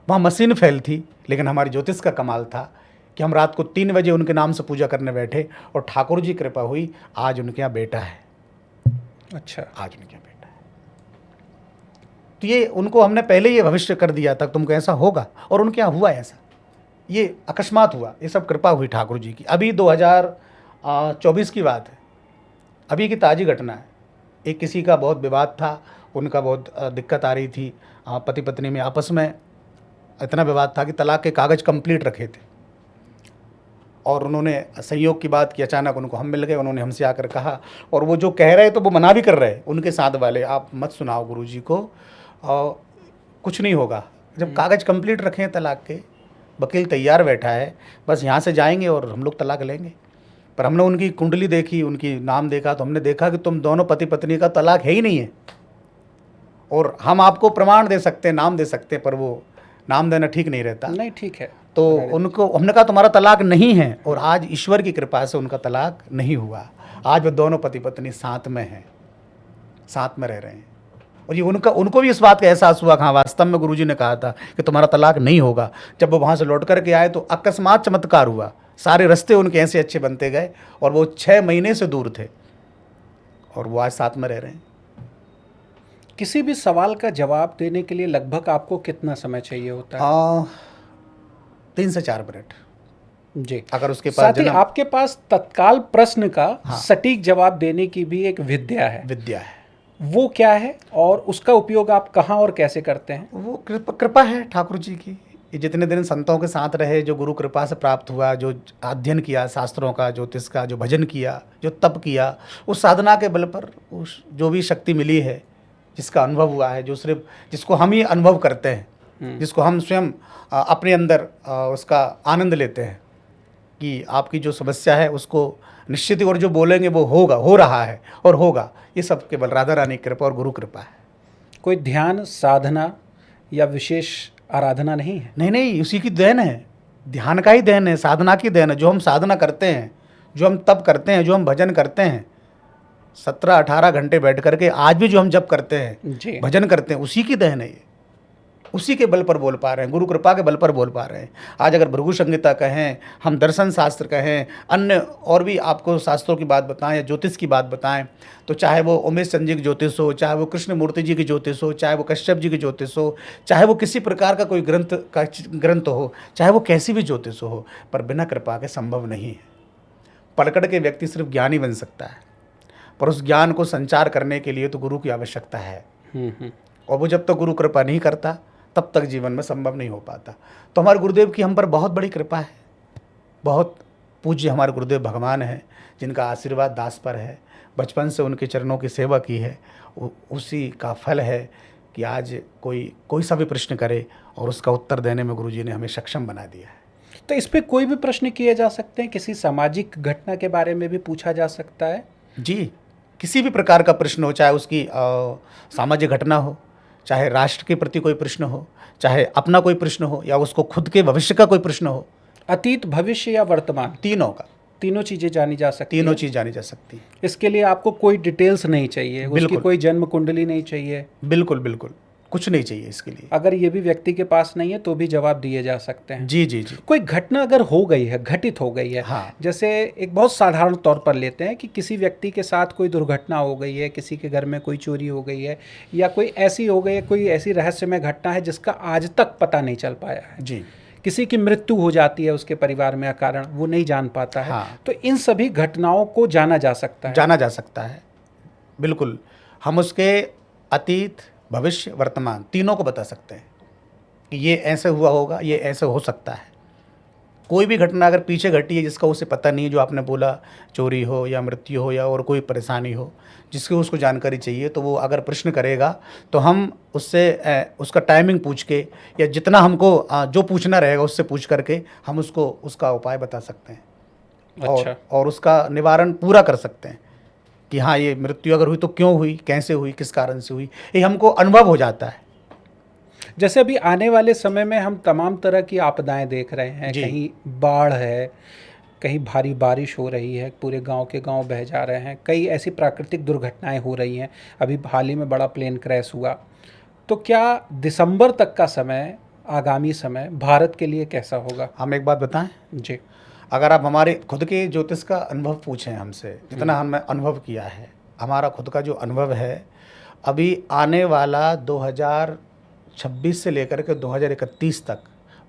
वहाँ मशीन फेल थी, लेकिन हमारी ज्योतिष का कमाल था कि हम रात को 3 बजे उनके नाम से पूजा करने बैठे और ठाकुर जी कृपा हुई, आज उनके यहाँ बेटा है। अच्छा, आज उनके यहाँ बेटा है। तो ये उनको हमने पहले ये भविष्य कर दिया था तुमको ऐसा होगा, और उनके यहाँ हुआ ऐसा। ये अकस्मात हुआ, ये सब कृपा हुई ठाकुर जी की। अभी 2024 की बात है, अभी की ताज़ी घटना है। एक किसी का बहुत विवाद था, उनका बहुत दिक्कत आ रही थी, पति पत्नी में आपस में इतना विवाद था कि तलाक के कागज़ कंप्लीट रखे थे, और उन्होंने संयोग की बात की। अचानक उनको हम मिल गए, उन्होंने हमसे आकर कहा, और वो जो कह रहे तो वो मना भी कर रहे उनके साथ वाले, आप मत सुनाओ गुरुजी को, कुछ नहीं होगा। जब कागज़ कंप्लीट रखे हैं तलाक के, वकील तैयार बैठा है, बस यहाँ से जाएंगे और हम लोग तलाक लेंगे। पर हमने उनकी कुंडली देखी, उनकी नाम देखा, तो हमने देखा कि तुम दोनों पति पत्नी का तलाक है ही नहीं है। और हम आपको प्रमाण दे सकते हैं, नाम दे सकते हैं, पर वो नाम देना ठीक नहीं रहता। नहीं ठीक है। तो उनको हमने कहा तुम्हारा तलाक नहीं है, और आज ईश्वर की कृपा से उनका तलाक नहीं हुआ। आज वो दोनों पति पत्नी साथ में हैं, साथ में रह रहे हैं। और ये उनको भी इस बात का एहसास हुआ कि हाँ वास्तव में गुरुजी ने कहा था कि तुम्हारा तलाक नहीं होगा। जब वो वहाँ से लौट कर के आए तो अकस्मात चमत्कार हुआ, सारे रास्ते उनके ऐसे अच्छे बनते गए, और वो 6 महीने से दूर थे और वो आज साथ में रह रहे हैं। किसी भी सवाल का जवाब देने के लिए लगभग आपको कितना समय चाहिए होता है? 3 से 4 मिनट जी। अगर उसके पास साथ ही आपके पास तत्काल प्रश्न का सटीक जवाब देने की भी एक विद्या है। वो क्या है और उसका उपयोग आप कहाँ और कैसे करते हैं? वो कृपा है ठाकुर जी की। ये जितने दिन संतों के साथ रहे, जो गुरु कृपा से प्राप्त हुआ, जो अध्ययन किया शास्त्रों का, ज्योतिष का, जो भजन किया, जो तप किया, उस साधना के बल पर उस जो भी शक्ति मिली है, जिसका अनुभव हुआ है, जो सिर्फ जिसको हम ही अनुभव करते हैं, जिसको हम स्वयं अपने अंदर उसका आनंद लेते हैं कि आपकी जो समस्या है उसको निश्चित ही, और जो बोलेंगे वो होगा, हो रहा है और होगा। ये सब केवल राधा रानी की कृपा और गुरु कृपा है। कोई ध्यान साधना या विशेष आराधना नहीं है? नहीं, उसी की देन है, ध्यान का ही देन है, साधना की देन है। जो हम साधना करते हैं, जो हम तप करते हैं, जो हम भजन करते हैं, 17-18 घंटे बैठ करके आज भी जो हम जप करते हैं, भजन करते हैं, उसी की देन है ये। उसी के बल पर बोल पा रहे हैं, गुरु कृपा के बल पर बोल पा रहे हैं। आज अगर भृगु संहिता कहें, हम दर्शन शास्त्र कहें, अन्य और भी आपको शास्त्रों की बात बताएं या ज्योतिष की बात बताएं, तो चाहे वो उमेश चंद जी की ज्योतिष हो, चाहे वो कृष्ण मूर्ति जी की ज्योतिष हो, चाहे वो कश्यप जी की ज्योतिष हो, चाहे वो किसी प्रकार का कोई ग्रंथ हो, चाहे वो कैसी भी ज्योतिष हो, पर बिना कृपा के संभव नहीं है। पढ़ के व्यक्ति सिर्फ ज्ञानी बन सकता है, पर उस ज्ञान को संचार करने के लिए तो गुरु की आवश्यकता है। और वो जब तक गुरु कृपा नहीं करता तब तक जीवन में संभव नहीं हो पाता। तो हमारे गुरुदेव की हम पर बहुत बड़ी कृपा है। बहुत पूज्य हमारे गुरुदेव भगवान हैं, जिनका आशीर्वाद दास पर है। बचपन से उनके चरणों की सेवा की है, उसी का फल है कि आज कोई सा भी प्रश्न करे और उसका उत्तर देने में गुरुजी ने हमें सक्षम बना दिया है। तो इस पर कोई भी प्रश्न किए जा सकते हैं? किसी सामाजिक घटना के बारे में भी पूछा जा सकता है? जी, किसी भी प्रकार का प्रश्न हो, चाहे उसकी सामाजिक घटना हो, चाहे राष्ट्र के प्रति कोई प्रश्न हो, चाहे अपना कोई प्रश्न हो, या उसको खुद के भविष्य का कोई प्रश्न हो, अतीत, भविष्य या वर्तमान, तीनों का, तीनों चीजें जानी जा सकती तीनों हैं। चीज़ जानी जा सकती है। इसके लिए आपको कोई डिटेल्स नहीं चाहिए, उसकी बिल्कुल। कोई जन्म कुंडली नहीं चाहिए, बिल्कुल बिल्कुल, कुछ नहीं चाहिए इसके लिए। अगर ये भी व्यक्ति के पास नहीं है तो भी जवाब दिए जा सकते हैं। जी जी जी। कोई घटना अगर हो गई है, घटित हो गई है, हाँ। जैसे एक बहुत साधारण तौर पर लेते हैं कि किसी व्यक्ति के साथ कोई दुर्घटना हो गई है, किसी के घर में कोई चोरी हो गई है, या कोई ऐसी हो गई है, कोई ऐसी रहस्यमय घटना है जिसका आज तक पता नहीं चल पाया है, जी। किसी की मृत्यु हो जाती है उसके परिवार में कारण, वो नहीं जान पाता है। हाँ। तो इन सभी घटनाओं को जाना जा सकता है। जाना जा सकता है, बिल्कुल। हम उसके अतीत, भविष्य, वर्तमान तीनों को बता सकते हैं कि ये ऐसे हुआ होगा, ये ऐसे हो सकता है। कोई भी घटना अगर पीछे घटी है जिसका उसे पता नहीं है, जो आपने बोला चोरी हो या मृत्यु हो या और कोई परेशानी हो जिसकी उसको जानकारी चाहिए, तो वो अगर प्रश्न करेगा तो हम उससे उसका टाइमिंग पूछ के, या जितना हमको जो पूछना रहेगा उससे पूछ करके हम उसको उसका उपाय बता सकते हैं। अच्छा। और उसका निवारण पूरा कर सकते हैं कि हाँ, ये मृत्यु अगर हुई तो क्यों हुई, कैसे हुई, किस कारण से हुई, ये हमको अनुभव हो जाता है। जैसे अभी आने वाले समय में हम तमाम तरह की आपदाएं देख रहे हैं, जी। कहीं बाढ़ है, कहीं भारी बारिश हो रही है, पूरे गांव के गांव बह जा रहे हैं, कई ऐसी प्राकृतिक दुर्घटनाएं हो रही हैं, अभी हाल ही में बड़ा प्लेन क्रैश हुआ। तो क्या दिसंबर तक का समय, आगामी समय भारत के लिए कैसा होगा? हम एक बात बताएं, जी। अगर आप हमारे खुद के ज्योतिष का अनुभव पूछें हमसे, जितना हमने अनुभव किया है, हमारा खुद का जो अनुभव है, अभी आने वाला 2026 से लेकर के 2031 तक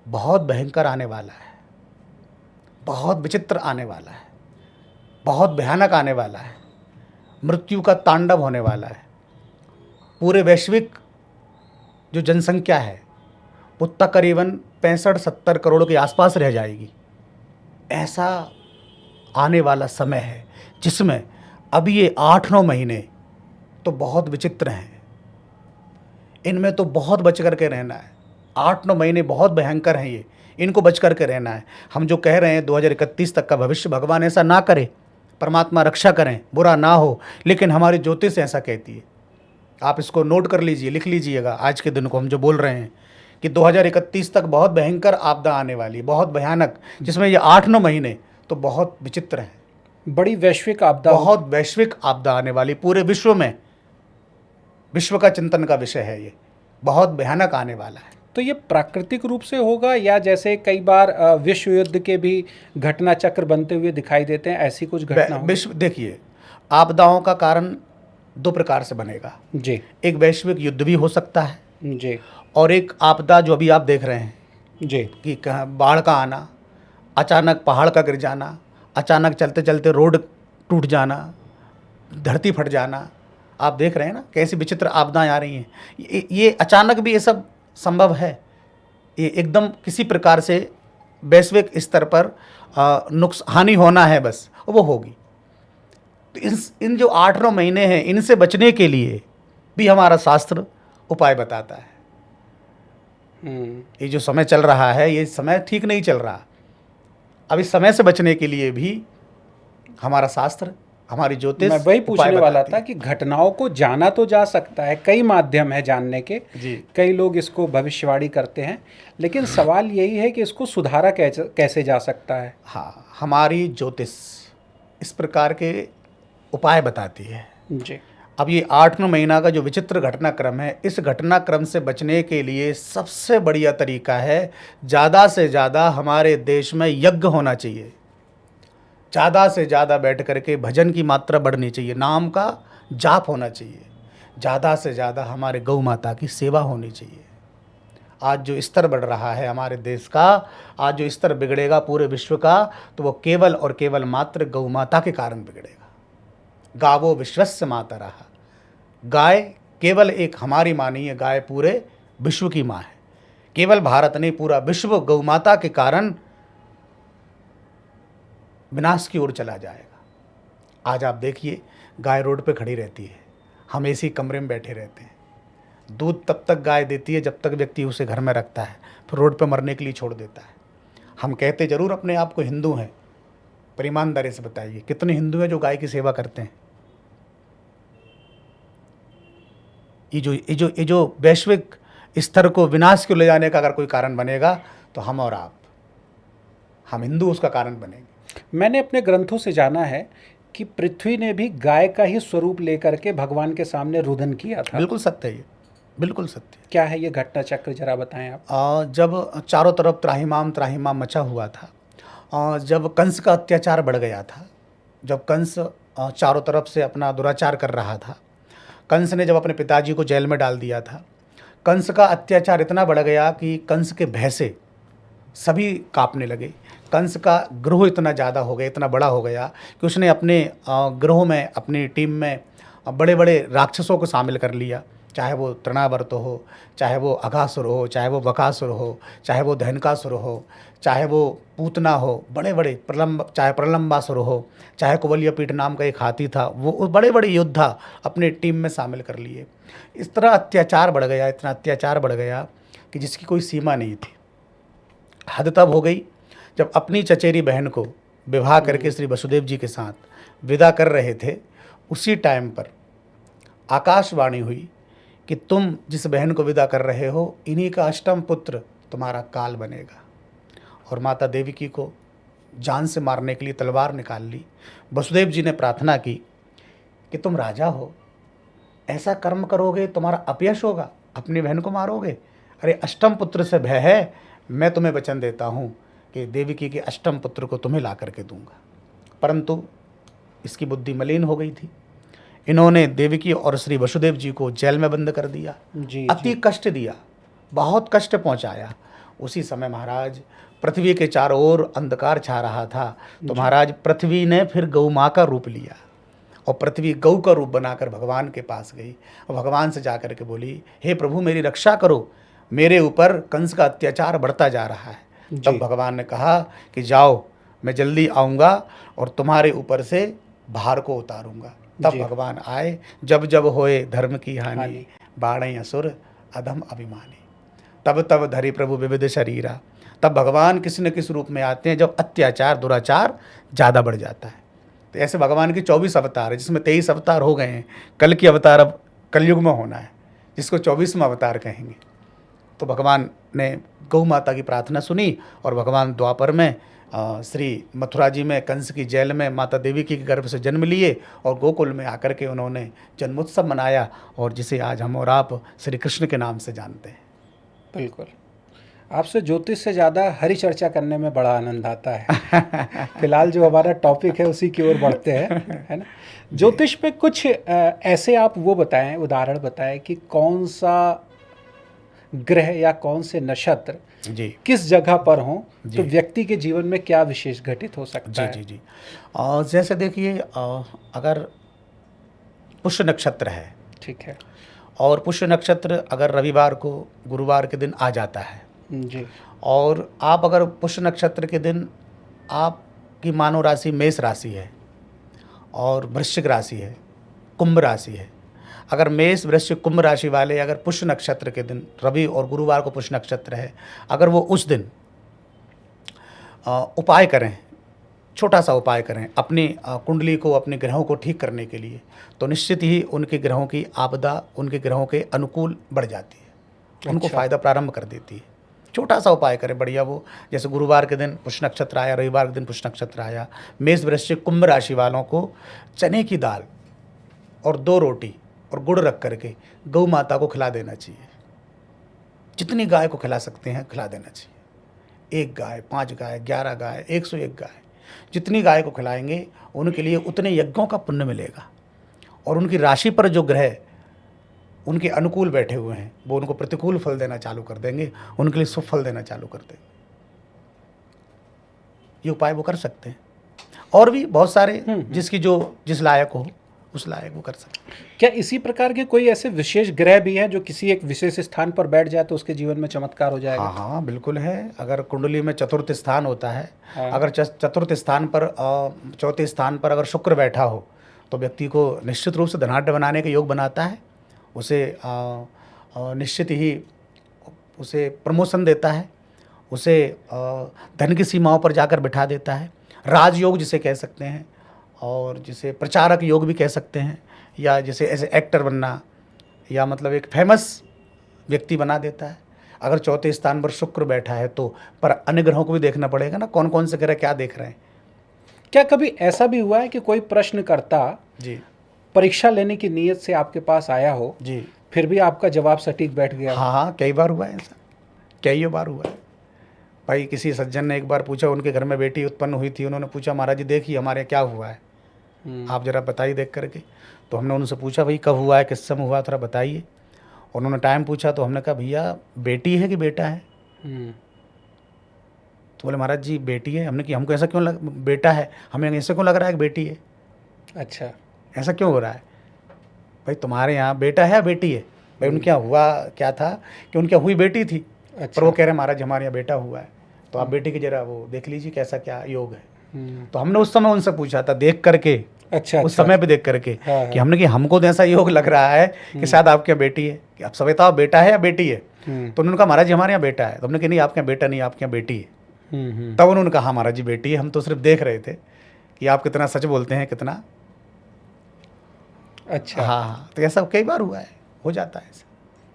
बहुत भयंकर आने वाला है, बहुत विचित्र आने वाला है, बहुत भयानक आने वाला है। मृत्यु का तांडव होने वाला है। पूरे वैश्विक जो जनसंख्या है वो तकरीबन 65-70 करोड़ के आसपास रह जाएगी। ऐसा आने वाला समय है जिसमें अभी ये 8-9 महीने तो बहुत विचित्र हैं, इनमें तो बहुत बच कर के रहना है। 8-9 महीने बहुत भयंकर हैं, ये इनको बच कर के रहना है। हम जो कह रहे हैं 2031 तक का भविष्य, भगवान ऐसा ना करे, परमात्मा रक्षा करें, बुरा ना हो, लेकिन हमारी ज्योतिष ऐसा कहती है। आप इसको नोट कर लीजिए, लिख लीजिएगा आज के दिन को हम जो बोल रहे हैं कि 2031 तक बहुत भयंकर आपदा आने वाली, बहुत भयानक, जिसमें ये 8-9 महीने तो बहुत विचित्र हैं। बड़ी वैश्विक आपदा, बहुत वैश्विक आपदा आने वाली, पूरे विश्व में, विश्व का चिंतन का विषय है ये, बहुत भयानक आने वाला है। तो ये प्राकृतिक रूप से होगा या जैसे कई बार विश्व युद्ध के भी घटना चक्र बनते हुए दिखाई देते हैं, ऐसी कुछ घटना होगी? विश्व, देखिए, आपदाओं का कारण 2 प्रकार से बनेगा। जी एक वैश्विक युद्ध भी हो सकता है, जी और एक आपदा जो अभी आप देख रहे हैं जी कि कहाँ बाढ़ का आना, अचानक पहाड़ का गिर जाना, अचानक चलते चलते रोड टूट जाना, धरती फट जाना, आप देख रहे हैं ना कैसी विचित्र आपदाएं आ रही हैं। ये अचानक भी ये सब संभव है। ये एकदम किसी प्रकार से वैश्विक स्तर पर हानि होना है, बस वो होगी। तो इन जो 8-9 महीने हैं, इनसे बचने के लिए भी हमारा शास्त्र उपाय बताता है। ये जो समय चल रहा है, ये समय ठीक नहीं चल रहा। अब इस समय से बचने के लिए भी हमारा शास्त्र, हमारी ज्योतिष मैं वही पूछने वाला बताती था है। कि घटनाओं को जाना तो जा सकता है, कई माध्यम है जानने के, जी। कई लोग इसको भविष्यवाणी करते हैं, लेकिन सवाल यही है कि इसको सुधारा कैसे जा सकता है? हाँ, हमारी ज्योतिष इस प्रकार के उपाय बताती है। जी। अब ये 8-9 महीना का जो विचित्र घटनाक्रम है, इस घटनाक्रम से बचने के लिए सबसे बढ़िया तरीका है, ज़्यादा से ज़्यादा हमारे देश में यज्ञ होना चाहिए। ज़्यादा से ज़्यादा बैठ करके भजन की मात्रा बढ़नी चाहिए, नाम का जाप होना चाहिए, ज़्यादा से ज़्यादा हमारे गौ माता की सेवा होनी चाहिए। आज जो स्तर बढ़ रहा है हमारे देश का, आज जो स्तर बिगड़ेगा पूरे विश्व का, तो वो केवल और केवल मात्र गौ माता के कारण बिगड़ेगा। गावो विश्वस्य मातरः, गाय केवल एक हमारी माँ नहीं है, गाय पूरे विश्व की माँ है। केवल भारत नहीं, पूरा विश्व गौ माता के कारण विनाश की ओर चला जाएगा। आज आप देखिए, गाय रोड पे खड़ी रहती है, हम एसी कमरे में बैठे रहते हैं, दूध तब तक गाय देती है जब तक व्यक्ति उसे घर में रखता है, फिर रोड पे मरने के लिए छोड़ देता है। हम कहते जरूर अपने आप को हिंदू हैं, पर ईमानदारी से बताइए कितने हिंदू हैं जो गाय की सेवा करते हैं? ये जो वैश्विक स्तर को विनाश को ले जाने का अगर कोई कारण बनेगा तो हम और आप, हम हिंदू उसका कारण बनेंगे। मैंने अपने ग्रंथों से जाना है कि पृथ्वी ने भी गाय का ही स्वरूप लेकर के भगवान के सामने रुदन किया था। बिल्कुल सत्य है ये, बिल्कुल सत्य है। क्या है ये घटना चक्र, जरा बताएं आप। जब चारों तरफ त्राहिमाम त्राहिमाम मचा हुआ था, जब कंस का अत्याचार बढ़ गया था, जब कंस चारों तरफ से अपना दुराचार कर रहा था, कंस ने जब अपने पिताजी को जेल में डाल दिया था, कंस का अत्याचार इतना बढ़ गया कि कंस के भय से सभी कांपने लगे। कंस का ग्रोह इतना ज़्यादा हो गया, इतना बड़ा हो गया कि उसने अपने ग्रोह में, अपनी टीम में बड़े बड़े राक्षसों को शामिल कर लिया। चाहे वो तृणावर्त हो, चाहे वो अघासुर हो, चाहे वो बकासुर हो, चाहे वो धनकासुर हो, चाहे वो पूतना हो, बड़े बड़े चाहे प्रलंबासुर हो, चाहे कुवलयपीठ नाम का एक हाथी था, वो बड़े बड़े योद्धा अपने टीम में शामिल कर लिए। इस तरह अत्याचार बढ़ गया, इतना अत्याचार बढ़ गया कि जिसकी कोई सीमा नहीं थी। हद तब हो गई जब अपनी चचेरी बहन को विवाह करके श्री वसुदेव जी के साथ विदा कर रहे थे, उसी टाइम पर आकाशवाणी हुई कि तुम जिस बहन को विदा कर रहे हो, इन्हीं का अष्टम पुत्र तुम्हारा काल बनेगा। और माता देवकी को जान से मारने के लिए तलवार निकाल ली। वसुदेव जी ने प्रार्थना की कि तुम राजा हो, ऐसा कर्म करोगे तुम्हारा अपयश होगा, अपनी बहन को मारोगे। अरे अष्टम पुत्र से भय है, मैं तुम्हें वचन देता हूँ कि देवकी के अष्टम पुत्र को तुम्हें ला करके दूंगा। परंतु इसकी बुद्धि मलिन हो गई थी। इन्होंने देवकी और श्री वसुदेव जी को जेल में बंद कर दिया, अति कष्ट दिया, बहुत कष्ट पहुंचाया। उसी समय महाराज पृथ्वी के चारों ओर अंधकार छा रहा था, तो महाराज पृथ्वी ने फिर गौ माँ का रूप लिया और पृथ्वी गौ का रूप बनाकर भगवान के पास गई और भगवान से जाकर के बोली, हे प्रभु मेरी रक्षा करो, मेरे ऊपर कंस का अत्याचार बढ़ता जा रहा है। तब भगवान ने कहा कि जाओ, मैं जल्दी आऊँगा और तुम्हारे ऊपर से भार को उतारूंगा। तब भगवान आए। जब जब होए धर्म की हानि, बाढ़ असुर अधम अभिमानी, तब तब धरी प्रभु विविध शरीरा। तब भगवान किसी न किसी रूप में आते हैं जब अत्याचार दुराचार ज़्यादा बढ़ जाता है। तो ऐसे भगवान की 24 अवतार है, जिसमें 23 अवतार हो गए हैं। कल की अवतार अब कलयुग में होना है, जिसको 24वां अवतार कहेंगे। तो भगवान ने गौ माता की प्रार्थना सुनी और भगवान द्वापर में श्री मथुरा जी में कंस की जेल में माता देवकी के गर्भ से जन्म लिए और गोकुल में आकर के उन्होंने जन्मोत्सव मनाया, और जिसे आज हम और आप श्री कृष्ण के नाम से जानते हैं। बिल्कुल। आपसे ज्योतिष से ज़्यादा हरि चर्चा करने में बड़ा आनंद आता है। फिलहाल जो हमारा टॉपिक है उसी की ओर बढ़ते हैं, है ना। ज्योतिष पे कुछ ऐसे आप वो बताएं, उदाहरण बताएं कि कौन सा ग्रह या कौन से नक्षत्र जी किस जगह पर हों तो व्यक्ति के जीवन में क्या विशेष घटित हो सकता है। जी जैसे देखिए, अगर पुष्य नक्षत्र है, ठीक है, और पुष्य नक्षत्र अगर रविवार को गुरुवार के दिन आ जाता है जी, और आप अगर पुष्य नक्षत्र के दिन आपकी मानो राशि मेष राशि है और वृश्चिक राशि है, कुंभ राशि है, अगर मेष वृश्चिक कुंभ राशि वाले अगर पुष्य नक्षत्र के दिन, रवि और गुरुवार को पुष्य नक्षत्र है, अगर वो उस दिन उपाय करें, छोटा सा उपाय करें अपनी कुंडली को, अपने ग्रहों को ठीक करने के लिए, तो निश्चित ही उनके ग्रहों की आपदा, उनके ग्रहों के अनुकूल बढ़ जाती है, उनको फ़ायदा प्रारंभ कर देती है। छोटा सा उपाय करें बढ़िया वो, जैसे गुरुवार के दिन पुष्य नक्षत्र आया, रविवार के दिन पुष्य नक्षत्र आया, मेष वृश्चिक कुंभ राशि वालों को चने की दाल और 2 रोटी और गुड़ रख करके गौ माता को खिला देना चाहिए। जितनी गाय को खिला सकते हैं खिला देना चाहिए। 1 गाय, 5 गाय, 11 गाय, 101 गाय, जितनी गाय को खिलाएंगे उनके लिए उतने यज्ञों का पुण्य मिलेगा, और उनकी राशि पर जो ग्रह उनके अनुकूल बैठे हुए हैं वो उनको प्रतिकूल फल देना चालू कर देंगे, उनके लिए शुभ फल देना चालू कर देंगे। ये उपाय वो कर सकते हैं, और भी बहुत सारे जिसकी जो जिस लायक हो उस लायक वो कर सकते हैं। क्या इसी प्रकार के कोई ऐसे विशेष ग्रह भी हैं जो किसी एक विशेष स्थान पर बैठ जाए तो उसके जीवन में चमत्कार हो जाएगा? हाँ, बिल्कुल है। अगर कुंडली में चतुर्थ स्थान होता है, अगर चतुर्थ स्थान पर, चौथे स्थान पर अगर शुक्र बैठा हो तो व्यक्ति को निश्चित रूप से धनाढ्य बनाने के योग बनाता है, उसे निश्चित ही उसे प्रमोशन देता है, उसे धन की सीमाओं पर जाकर बिठा देता है। राजयोग जिसे कह सकते हैं, और जिसे प्रचारक योग भी कह सकते हैं, या जिसे ऐसे एक्टर बनना या मतलब एक फेमस व्यक्ति बना देता है। अगर चौथे स्थान पर शुक्र बैठा है तो पर अन्य ग्रहों को भी देखना पड़ेगा ना, कौन कौन से ग्रह क्या देख रहे हैं। क्या कभी ऐसा भी हुआ है कि कोई प्रश्नकर्ता जी परीक्षा लेने की नीयत से आपके पास आया हो, जी फिर भी आपका जवाब सटीक बैठ गया हो? हाँ हाँ, कई बार हुआ है ऐसा, कई बार हुआ है भाई। किसी सज्जन ने एक बार पूछा, उनके घर में बेटी उत्पन्न हुई थी, उन्होंने पूछा महाराज जी देखिए हमारे क्या हुआ है, आप ज़रा बताइए देख करके। तो हमने उनसे पूछा भाई कब हुआ है, किस समय हुआ, थोड़ा बताइए। उन्होंने टाइम पूछा तो हमने कहा भैया बेटी है कि बेटा है। तो बोले महाराज जी बेटी है। हमने कि हमको ऐसा क्यों बेटा है, हमें ऐसा क्यों लग रहा है कि बेटी है, अच्छा, ऐसा क्यों हो रहा है भाई, तुम्हारे यहाँ बेटा है या बेटी है। भाई उनके यहाँ हुआ क्या था कि उनके यहाँ हुई बेटी थी। अच्छा। पर वो कह रहे महाराज हमारे यहाँ बेटा हुआ है, तो आप बेटी की जरा वो देख लीजिए कैसा क्या योग है। तो हमने उस समय उनसे पूछा था देख करके, अच्छा, उस समय पे देख करके हाँ, कि हमने कि हमको तो ऐसा योग लग रहा है कि शायद आपके यहाँ बेटी है, कि आप सब बताओ बेटा है या बेटी है। तो उन्होंने कहा महाराज जी हमारे यहाँ बेटा है। तो हमने कहा नहीं आपके यहाँ बेटा नहीं, आपके यहाँ बेटी है। तब उन्होंने कहा महाराज जी बेटी है, हम तो सिर्फ देख रहे थे कि आप कितना सच बोलते हैं, कितना। अच्छा, हाँ हाँ, तो ऐसा कई बार हुआ है, हो जाता है ऐसा।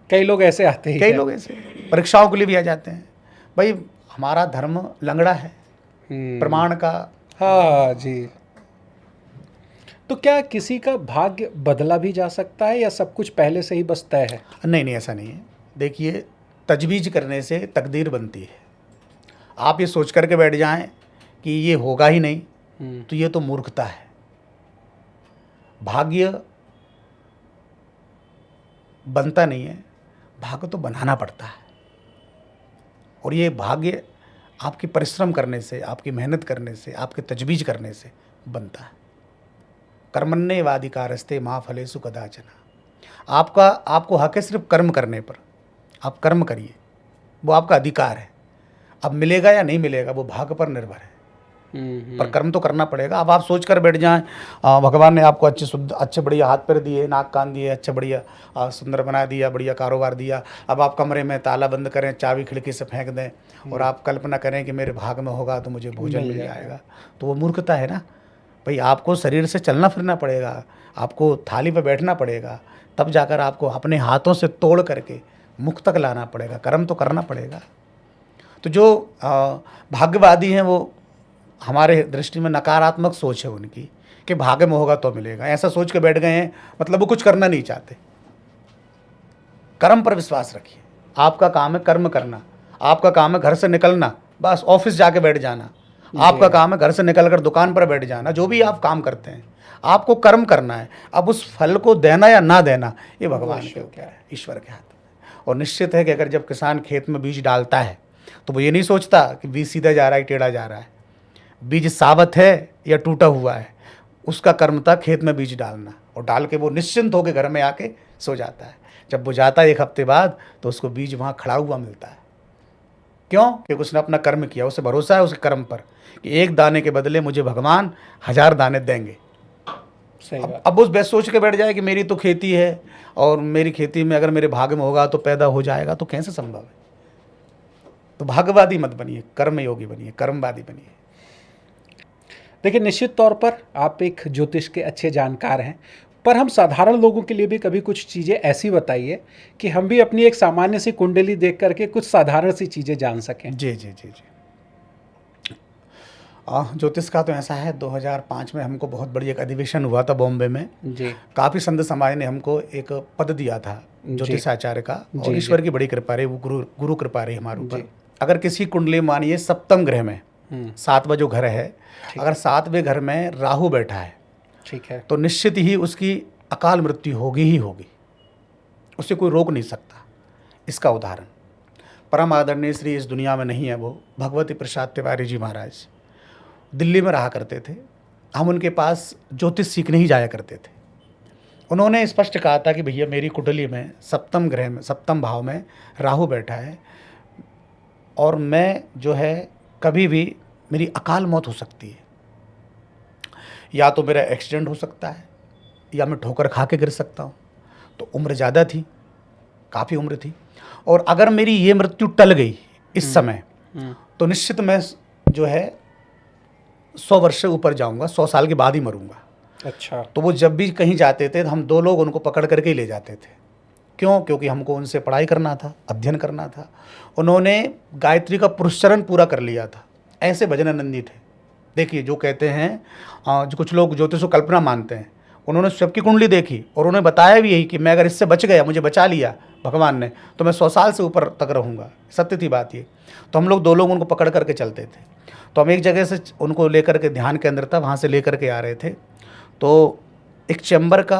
कई लोग ऐसे आते हैं, कई लोग ऐसे परीक्षाओं के लिए भी आ जाते हैं। भाई हमारा धर्म लंगड़ा है प्रमाण का। हाँ जी। तो क्या किसी का भाग्य बदला भी जा सकता है या सब कुछ पहले से ही बस तय है? नहीं नहीं, ऐसा नहीं है। देखिए तजवीज़ करने से तकदीर बनती है। आप ये सोच करके बैठ जाएं कि ये होगा ही नहीं, तो ये तो मूर्खता है। भाग्य बनता नहीं है, भाग्य तो बनाना पड़ता है। और ये भाग्य आपकी परिश्रम करने से, आपकी मेहनत करने से, आपके तजवीज़ करने से बनता है। कर्मण्येवाधिकारस्ते मा फलेषु कदाचन। आपको हक है सिर्फ कर्म करने पर, आप कर्म करिए, वो आपका अधिकार है। अब मिलेगा या नहीं मिलेगा वो भाग्य पर निर्भर है, पर कर्म तो करना पड़ेगा। अब आप सोच कर बैठ जाएं भगवान ने आपको अच्छे बढ़िया हाथ पैर दिए, नाक कान दिए, अच्छे बढ़िया सुंदर बना दिया, बढ़िया कारोबार दिया। अब आप कमरे में ताला बंद करें, चाबी खिड़की से फेंक दें और आप कल्पना करें कि मेरे भाग में होगा तो मुझे भोजन मिल जाएगा, तो वो मूर्खता है ना भाई। आपको शरीर से चलना फिरना पड़ेगा, आपको थाली पर बैठना पड़ेगा, तब जाकर आपको अपने हाथों से तोड़ करके मुख तक लाना पड़ेगा, कर्म तो करना पड़ेगा। तो जो भाग्यवादी हैं वो हमारे दृष्टि में नकारात्मक सोच है उनकी कि भाग्य में होगा तो मिलेगा, ऐसा सोच के बैठ गए हैं, मतलब वो कुछ करना नहीं चाहते। कर्म पर विश्वास रखिए। आपका काम है कर्म करना, आपका काम है घर से निकलना, बस ऑफिस जाके बैठ जाना, आपका काम है घर से निकलकर दुकान पर बैठ जाना। जो भी आप काम करते हैं आपको कर्म करना है। अब उस फल को देना या ना देना ये भगवान के क्या है, ईश्वर के हाथ में। और निश्चित है कि अगर जब किसान खेत में बीज डालता है तो वो ये नहीं सोचता कि बीज सीधा जा रहा है टेढ़ा जा रहा है, बीज साबत है या टूटा हुआ है, उसका कर्म था खेत में बीज डालना, और डाल के वो निश्चिंत होकर घर में आके सो जाता है। जब वो जाता है 1 हफ्ते बाद तो उसको बीज वहाँ खड़ा हुआ मिलता है। क्यों? क्योंकि उसने अपना कर्म किया, उसे भरोसा है उसके कर्म पर कि 1 दाने के बदले मुझे भगवान 1000 दाने देंगे। सही बात। अब उस बेस सोच के बैठ जाए कि मेरी तो खेती है और मेरी खेती में अगर मेरे भाग्य में होगा तो पैदा हो जाएगा, तो कैसे संभव है। तो भाग्यवादी मत बनिए, कर्मयोगी बनिए, कर्मवादी बनिए। देखिए निश्चित तौर पर आप एक ज्योतिष के अच्छे जानकार हैं, पर हम साधारण लोगों के लिए भी कभी कुछ चीज़ें ऐसी बताइए कि हम भी अपनी एक सामान्य सी कुंडली देख करके कुछ साधारण सी चीज़ें जान सकें। जी जी जी जी। ज्योतिष का तो ऐसा है, 2005 में हमको बहुत बड़ी एक अधिवेशन हुआ था बॉम्बे में जी। काफ़ी संत समाज ने हमको एक पद दिया था ज्योतिषाचार्य का, और ईश्वर की बड़ी कृपा रही, वो गुरु कृपा रही हमारे ऊपर। अगर किसी कुंडली मानिए सप्तम ग्रह में 7वां जो घर है, अगर 7वें घर में राहु बैठा है, ठीक है, तो निश्चित ही उसकी अकाल मृत्यु होगी ही होगी, उसे कोई रोक नहीं सकता। इसका उदाहरण परम आदरणीय श्री इस दुनिया में नहीं है, वो भगवती प्रसाद तिवारी जी महाराज दिल्ली में रहा करते थे। हम उनके पास ज्योतिष सीखने ही जाया करते थे। उन्होंने स्पष्ट कहा था कि भैया मेरी कुंडली में सप्तम ग्रह में, सप्तम भाव में राहु बैठा है, और मैं जो है कभी भी मेरी अकाल मौत हो सकती है, या तो मेरा एक्सीडेंट हो सकता है या मैं ठोकर खा के गिर सकता हूँ। तो उम्र ज़्यादा थी, काफ़ी उम्र थी, और अगर मेरी ये मृत्यु टल गई इस समय तो निश्चित मैं जो है 100 वर्ष से ऊपर जाऊँगा, 100 साल के बाद ही मरूंगा। अच्छा। तो वो जब भी कहीं जाते थे तो हम 2 लोग उनको पकड़ करके ही ले जाते थे, क्यों? क्योंकि हमको उनसे पढ़ाई करना था, अध्ययन करना था। उन्होंने गायत्री का पुरस्चरण पूरा कर लिया था। ऐसे भजनानंदी थे। देखिए, जो कहते हैं जो कुछ लोग ज्योतिष को कल्पना मानते हैं, उन्होंने सबकी कुंडली देखी और उन्हें बताया भी यही कि मैं अगर इससे बच गया, मुझे बचा लिया भगवान ने, तो मैं 100 साल से ऊपर तक रहूँगा। सत्य थी बात ये। तो हम लोग 2 लोग उनको पकड़ करके चलते थे। तो हम एक जगह से उनको लेकर के, ध्यान के अंदर था, वहाँ से लेकर के आ रहे थे। तो एक चैम्बर का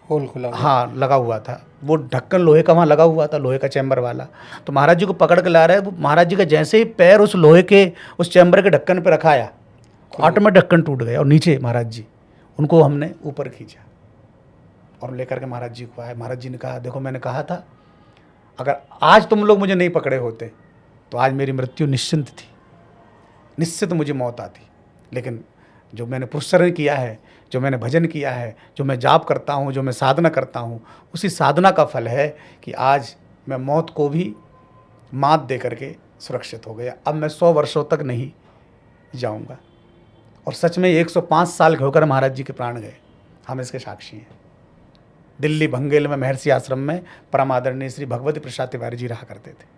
होल खुला हुआ। हाँ लगा हुआ था, वो ढक्कन लोहे का वहाँ लगा हुआ था, लोहे का चैम्बर वाला। तो महाराज जी को पकड़ के ला रहे हैं। वो महाराज जी का जैसे ही पैर उस लोहे के, उस चैम्बर के ढक्कन पे रखाया, ऑटोमेटिक ढक्कन टूट गया और नीचे महाराज जी, उनको हमने ऊपर खींचा और लेकर के महाराज जी को आए। महाराज जी ने कहा, देखो मैंने कहा था, अगर आज तुम लोग मुझे नहीं पकड़े होते तो आज मेरी मृत्यु निश्चिंत थी, निश्चित मुझे मौत आती। लेकिन जो मैंने पुरस्चरण किया है, जो मैंने भजन किया है, जो मैं जाप करता हूँ, जो मैं साधना करता हूँ, उसी साधना का फल है कि आज मैं मौत को भी मात दे करके सुरक्षित हो गया। अब मैं 100 वर्षों तक नहीं जाऊँगा। और सच में 105 साल के होकर महाराज जी के प्राण गए। हम इसके साक्षी हैं। दिल्ली भंगेल में महर्षि आश्रम में परम आदरणीय श्री भगवती प्रसाद तिवारी जी रहा करते थे।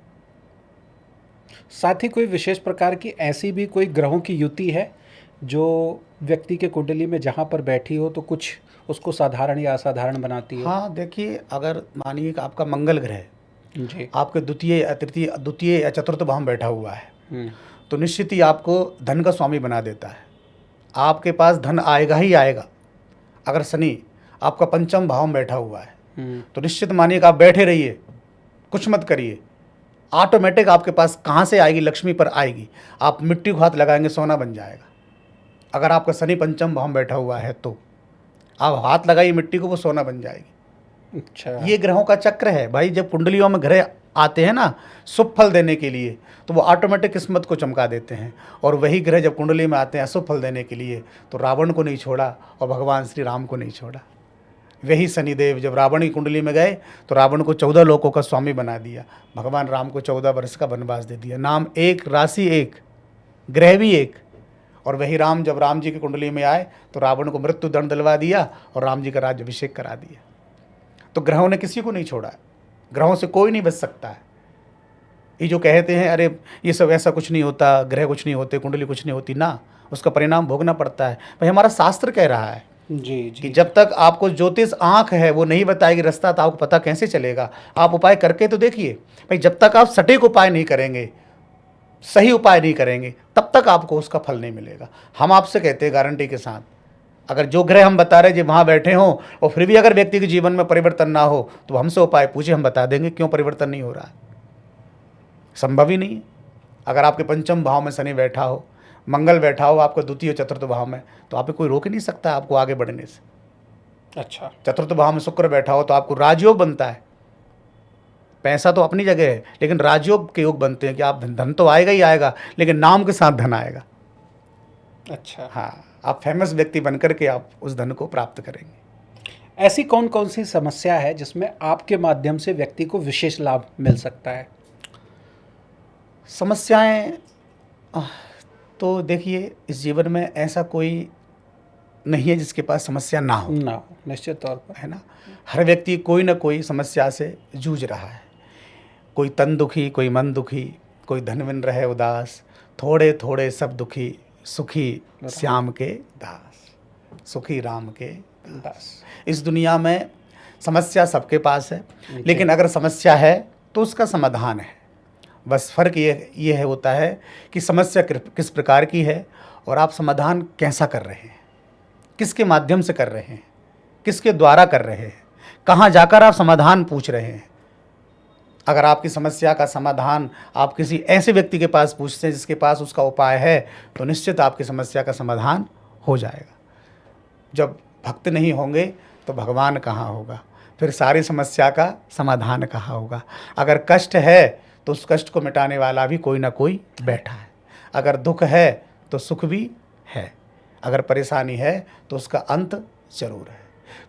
साथ ही कोई विशेष प्रकार की ऐसी भी कोई ग्रहों की युति है जो व्यक्ति के कुंडली में जहाँ पर बैठी हो तो कुछ उसको साधारण या असाधारण बनाती हो? हाँ देखिए, अगर मानिए कि आपका मंगल ग्रह जी। आपके द्वितीय या तृतीय, द्वितीय या चतुर्थ भाव में बैठा हुआ है, तो निश्चित ही आपको धन का स्वामी बना देता है। आपके पास धन आएगा ही आएगा। अगर शनि आपका पंचम भाव में बैठा हुआ है तो निश्चित मानिए कि आप बैठे रहिए, कुछ मत करिए, ऑटोमेटिक आपके पास कहाँ से आएगी, लक्ष्मी पर आएगी। आप मिट्टी को हाथ लगाएंगे, सोना बन जाएगा। अगर आपका शनि पंचम भाव में बैठा हुआ है तो आप हाथ लगाइए मिट्टी को, वो सोना बन जाएगी। अच्छा, ये ग्रहों का चक्र है भाई। जब कुंडलियों में ग्रह आते हैं ना शुभ फल देने के लिए, तो वो ऑटोमेटिक किस्मत को चमका देते हैं। और वही ग्रह जब कुंडली में आते हैं अशुभ फल देने के लिए, तो रावण को नहीं छोड़ा और भगवान श्री राम को नहीं छोड़ा। वही शनिदेव जब रावण की कुंडली में गए तो रावण को 14 लोकों का स्वामी बना दिया, भगवान राम को 14 वर्ष का वनवास दे दिया। नाम एक, राशि एक, ग्रह भी एक। और वही राम जब राम जी की कुंडली में आए तो रावण को मृत्यु दंड दिलवा दिया और राम जी का राज्याभिषेक करा दिया। तो ग्रहों ने किसी को नहीं छोड़ा, ग्रहों से कोई नहीं बच सकता है। ये जो कहते हैं अरे ये सब ऐसा कुछ नहीं होता, ग्रह कुछ नहीं होते, कुंडली कुछ नहीं होती, ना, उसका परिणाम भोगना पड़ता है भाई। हमारा शास्त्र कह रहा है जी कि जब तक आपको ज्योतिष आंख है वो नहीं बताएगी रास्ता, तो आपको पता कैसे चलेगा? आप उपाय करके तो देखिए भाई। जब तक आप सटीक उपाय नहीं करेंगे, सही उपाय नहीं करेंगे, तब तक आपको उसका फल नहीं मिलेगा। हम आपसे कहते हैं गारंटी के साथ, अगर जो ग्रह हम बता रहे हैं वहाँ बैठे हों और फिर भी अगर व्यक्ति के जीवन में परिवर्तन ना हो तो हमसे उपाय पूछे, हम बता देंगे क्यों परिवर्तन नहीं हो रहा है। संभव ही नहीं है। अगर आपके पंचम भाव में शनि बैठा हो, मंगल बैठा हो आपका द्वितीय चतुर्थ भाव में, तो आप कोई रोक ही नहीं सकता आपको आगे बढ़ने से। अच्छा, चतुर्थ भाव में शुक्र बैठा हो तो आपको राजयोग बनता है। पैसा तो अपनी जगह है, लेकिन राजयोग के योग बनते हैं कि आप धन तो आएगा ही आएगा, लेकिन नाम के साथ धन आएगा। अच्छा, हाँ, आप फेमस व्यक्ति बनकर के आप उस धन को प्राप्त करेंगे। ऐसी कौन कौन सी समस्या है जिसमें आपके माध्यम से व्यक्ति को विशेष लाभ मिल सकता है? समस्याएं तो देखिए, इस जीवन में ऐसा कोई नहीं है जिसके पास समस्या ना हो, ना, निश्चित तौर पर, है ना। हर व्यक्ति कोई ना कोई समस्या से जूझ रहा है। कोई तन दुखी, कोई मन दुखी, कोई धन बिन रहे उदास, थोड़े थोड़े सब दुखी, सुखी श्याम के दास, सुखी राम के दास। इस दुनिया में समस्या सबके पास है, लेकिन अगर समस्या है तो उसका समाधान है। बस फर्क ये है होता है कि समस्या किस प्रकार की है और आप समाधान कैसा कर रहे हैं, किसके माध्यम से कर रहे हैं, किसके द्वारा कर रहे हैं, कहाँ जाकर आप समाधान पूछ रहे हैं। अगर आपकी समस्या का समाधान आप किसी ऐसे व्यक्ति के पास पूछते हैं जिसके पास उसका उपाय है, तो निश्चित आपकी समस्या का समाधान हो जाएगा। जब भक्त नहीं होंगे तो भगवान कहाँ होगा, फिर सारी समस्या का समाधान कहाँ होगा। अगर कष्ट है तो उस कष्ट को मिटाने वाला भी कोई ना कोई बैठा है। अगर दुख है तो सुख भी है, अगर परेशानी है तो उसका अंत जरूर है।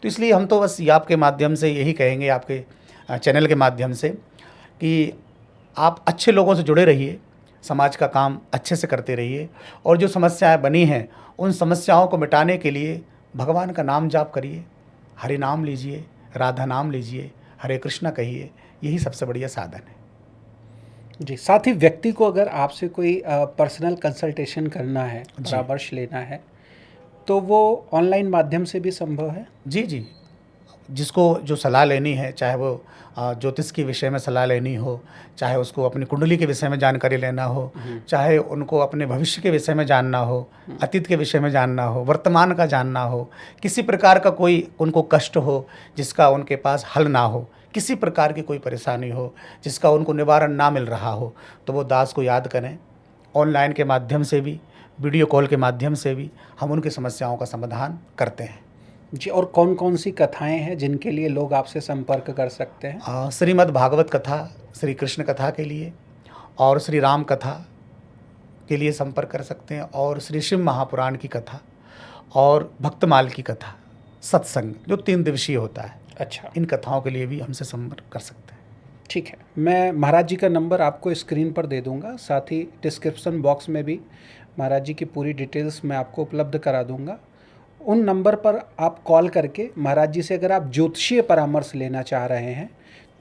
तो इसलिए हम तो बस आपके माध्यम से यही कहेंगे, आपके चैनल के माध्यम से, कि आप अच्छे लोगों से जुड़े रहिए, समाज का काम अच्छे से करते रहिए, और जो समस्याएं बनी हैं उन समस्याओं को मिटाने के लिए भगवान का नाम जाप करिए, हरि नाम लीजिए, राधा नाम लीजिए, हरे कृष्णा कहिए, यही सबसे बढ़िया साधन है। जी, साथ ही व्यक्ति को अगर आपसे कोई पर्सनल कंसल्टेशन करना है, परामर्श लेना है, तो वो ऑनलाइन माध्यम से भी संभव है? जी जी, जिसको जो सलाह लेनी है, चाहे वो ज्योतिष के विषय में सलाह लेनी हो, चाहे उसको अपनी कुंडली के विषय में जानकारी लेना हो, चाहे उनको अपने भविष्य के विषय में जानना हो, अतीत के विषय में जानना हो, वर्तमान का जानना हो, किसी प्रकार का कोई उनको कष्ट हो जिसका उनके पास हल ना हो, किसी प्रकार की कोई परेशानी हो जिसका उनको निवारण ना मिल रहा हो, तो वो दास को याद करें। ऑनलाइन के माध्यम से भी, वीडियो कॉल के माध्यम से भी हम उनकी समस्याओं का समाधान करते हैं। जी, और कौन कौन सी कथाएं हैं जिनके लिए लोग आपसे संपर्क कर सकते हैं? श्रीमद् भागवत कथा, श्री कृष्ण कथा के लिए, और श्री राम कथा के लिए संपर्क कर सकते हैं, और श्री शिव महापुराण की कथा, और भक्तमाल की कथा, सत्संग जो 3 दिवसीय होता है। अच्छा, इन कथाओं के लिए भी हमसे संपर्क कर सकते हैं। ठीक है, मैं महाराज जी का नंबर आपको स्क्रीन पर दे दूंगा, साथ ही डिस्क्रिप्शन बॉक्स में भी महाराज जी की पूरी डिटेल्स मैं आपको उपलब्ध करा दूंगा। उन नंबर पर आप कॉल करके महाराज जी से अगर आप ज्योतिषीय परामर्श लेना चाह रहे हैं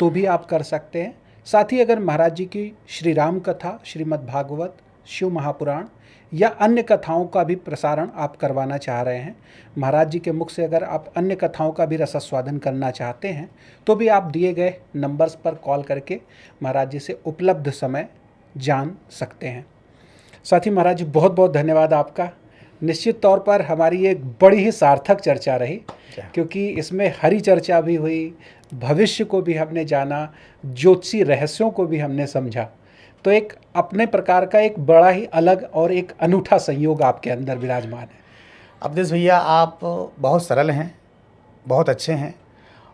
तो भी आप कर सकते हैं। साथ ही अगर महाराज जी की श्री राम कथा, श्रीमद् भागवत, शिव महापुराण या अन्य कथाओं का भी प्रसारण आप करवाना चाह रहे हैं, महाराज जी के मुख से अगर आप अन्य कथाओं का भी रसास्वादन करना चाहते हैं, तो भी आप दिए गए नंबर्स पर कॉल करके महाराज जी से उपलब्ध समय जान सकते हैं। साथ ही महाराज जी बहुत बहुत धन्यवाद आपका। निश्चित तौर पर हमारी एक बड़ी ही सार्थक चर्चा रही, क्योंकि इसमें हरी चर्चा भी हुई, भविष्य को भी हमने जाना, ज्योतिषी रहस्यों को भी हमने समझा। तो एक अपने प्रकार का एक बड़ा ही अलग और एक अनूठा संयोग आपके अंदर विराजमान है। अवधेश भैया, आप बहुत सरल हैं, बहुत अच्छे हैं,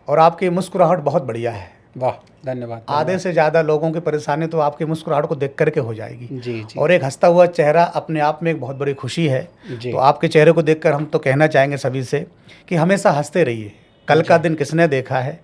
और आपकी मुस्कुराहट बहुत बढ़िया है। वाह, धन्यवाद। आधे से ज़्यादा लोगों की परेशानी तो आपकी मुस्कुराहट को देख करके हो जाएगी। जी जी। और एक हंसता हुआ चेहरा अपने आप में एक बहुत बड़ी खुशी है। जी। तो आपके चेहरे को देखकर हम तो कहना चाहेंगे सभी से कि हमेशा हंसते रहिए। कल का दिन किसने देखा है,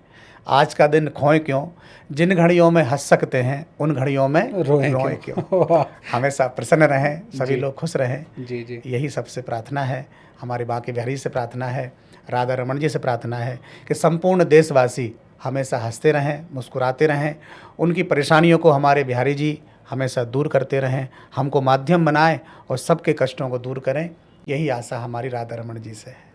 आज का दिन खोए क्यों, जिन घड़ियों में हंस सकते हैं उन घड़ियों में रोए क्यों। हमेशा प्रसन्न रहें, सभी लोग खुश रहें। जी जी। यही सबसे प्रार्थना है, हमारे बाकी बिहारी से प्रार्थना है, राधा रमन जी से प्रार्थना है कि संपूर्ण देशवासी हमेशा हंसते रहें, मुस्कुराते रहें, उनकी परेशानियों को हमारे बिहारी जी हमेशा दूर करते रहें, हमको माध्यम बनाएं और सबके कष्टों को दूर करें। यही आशा हमारी राधा रमन जी से है।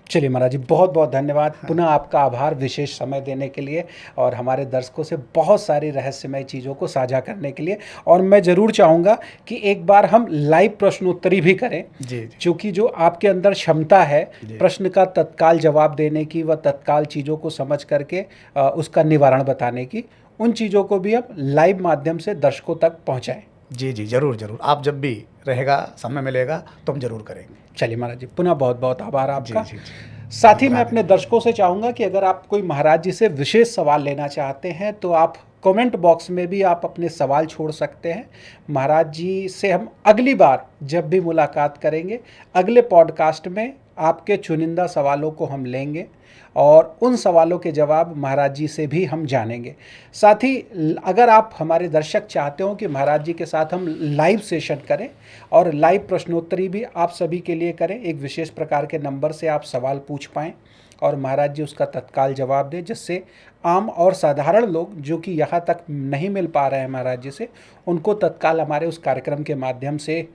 चलिए महाराज जी, बहुत बहुत धन्यवाद। पुनः आपका आभार विशेष समय देने के लिए और हमारे दर्शकों से बहुत सारी रहस्यमय चीज़ों को साझा करने के लिए। और मैं ज़रूर चाहूँगा कि एक बार हम लाइव प्रश्नोत्तरी भी करें, क्योंकि जो आपके अंदर क्षमता है प्रश्न का तत्काल जवाब देने की व तत्काल चीज़ों को समझ करके उसका निवारण बताने की, उन चीज़ों को भी हम लाइव माध्यम से दर्शकों तक पहुँचाएँ। जी जी, ज़रूर ज़रूर, आप जब भी रहेगा, समय मिलेगा तो हम ज़रूर करेंगे। चलिए महाराज जी, पुनः बहुत बहुत आभार आपका। जी, जी। साथ ही मैं अपने दर्शकों से चाहूँगा कि अगर आप कोई महाराज जी से विशेष सवाल लेना चाहते हैं तो आप कमेंट बॉक्स में भी आप अपने सवाल छोड़ सकते हैं। महाराज जी से हम अगली बार जब भी मुलाकात करेंगे, अगले पॉडकास्ट में आपके चुनिंदा सवालों को हम लेंगे और उन सवालों के जवाब महाराज जी से भी हम जानेंगे। साथ ही अगर आप हमारे दर्शक चाहते हो कि महाराज जी के साथ हम लाइव सेशन करें और लाइव प्रश्नोत्तरी भी आप सभी के लिए करें, एक विशेष प्रकार के नंबर से आप सवाल पूछ पाएँ और महाराज जी उसका तत्काल जवाब दें, जिससे आम और साधारण लोग जो कि यहाँ तक नहीं मिल पा रहे हैं महाराज जी से, उनको तत्काल हमारे उस कार्यक्रम के माध्यम से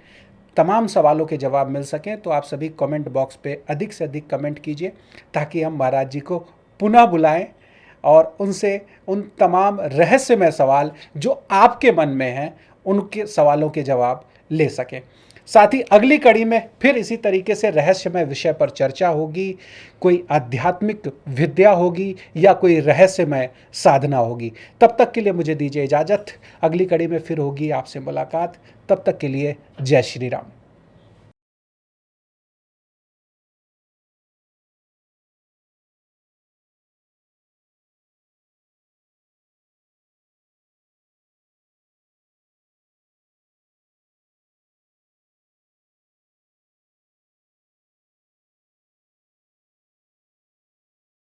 तमाम सवालों के जवाब मिल सकें। तो आप सभी कमेंट बॉक्स पे अधिक से अधिक कमेंट कीजिए ताकि हम महाराज जी को पुनः बुलाएं और उनसे उन तमाम रहस्यमय सवाल जो आपके मन में हैं उनके सवालों के जवाब ले सकें। साथ ही अगली कड़ी में फिर इसी तरीके से रहस्यमय विषय पर चर्चा होगी, कोई आध्यात्मिक विद्या होगी या कोई रहस्यमय साधना होगी। तब तक के लिए मुझे दीजिए इजाज़त, अगली कड़ी में फिर होगी आपसे मुलाकात। तब तक के लिए जय श्री राम।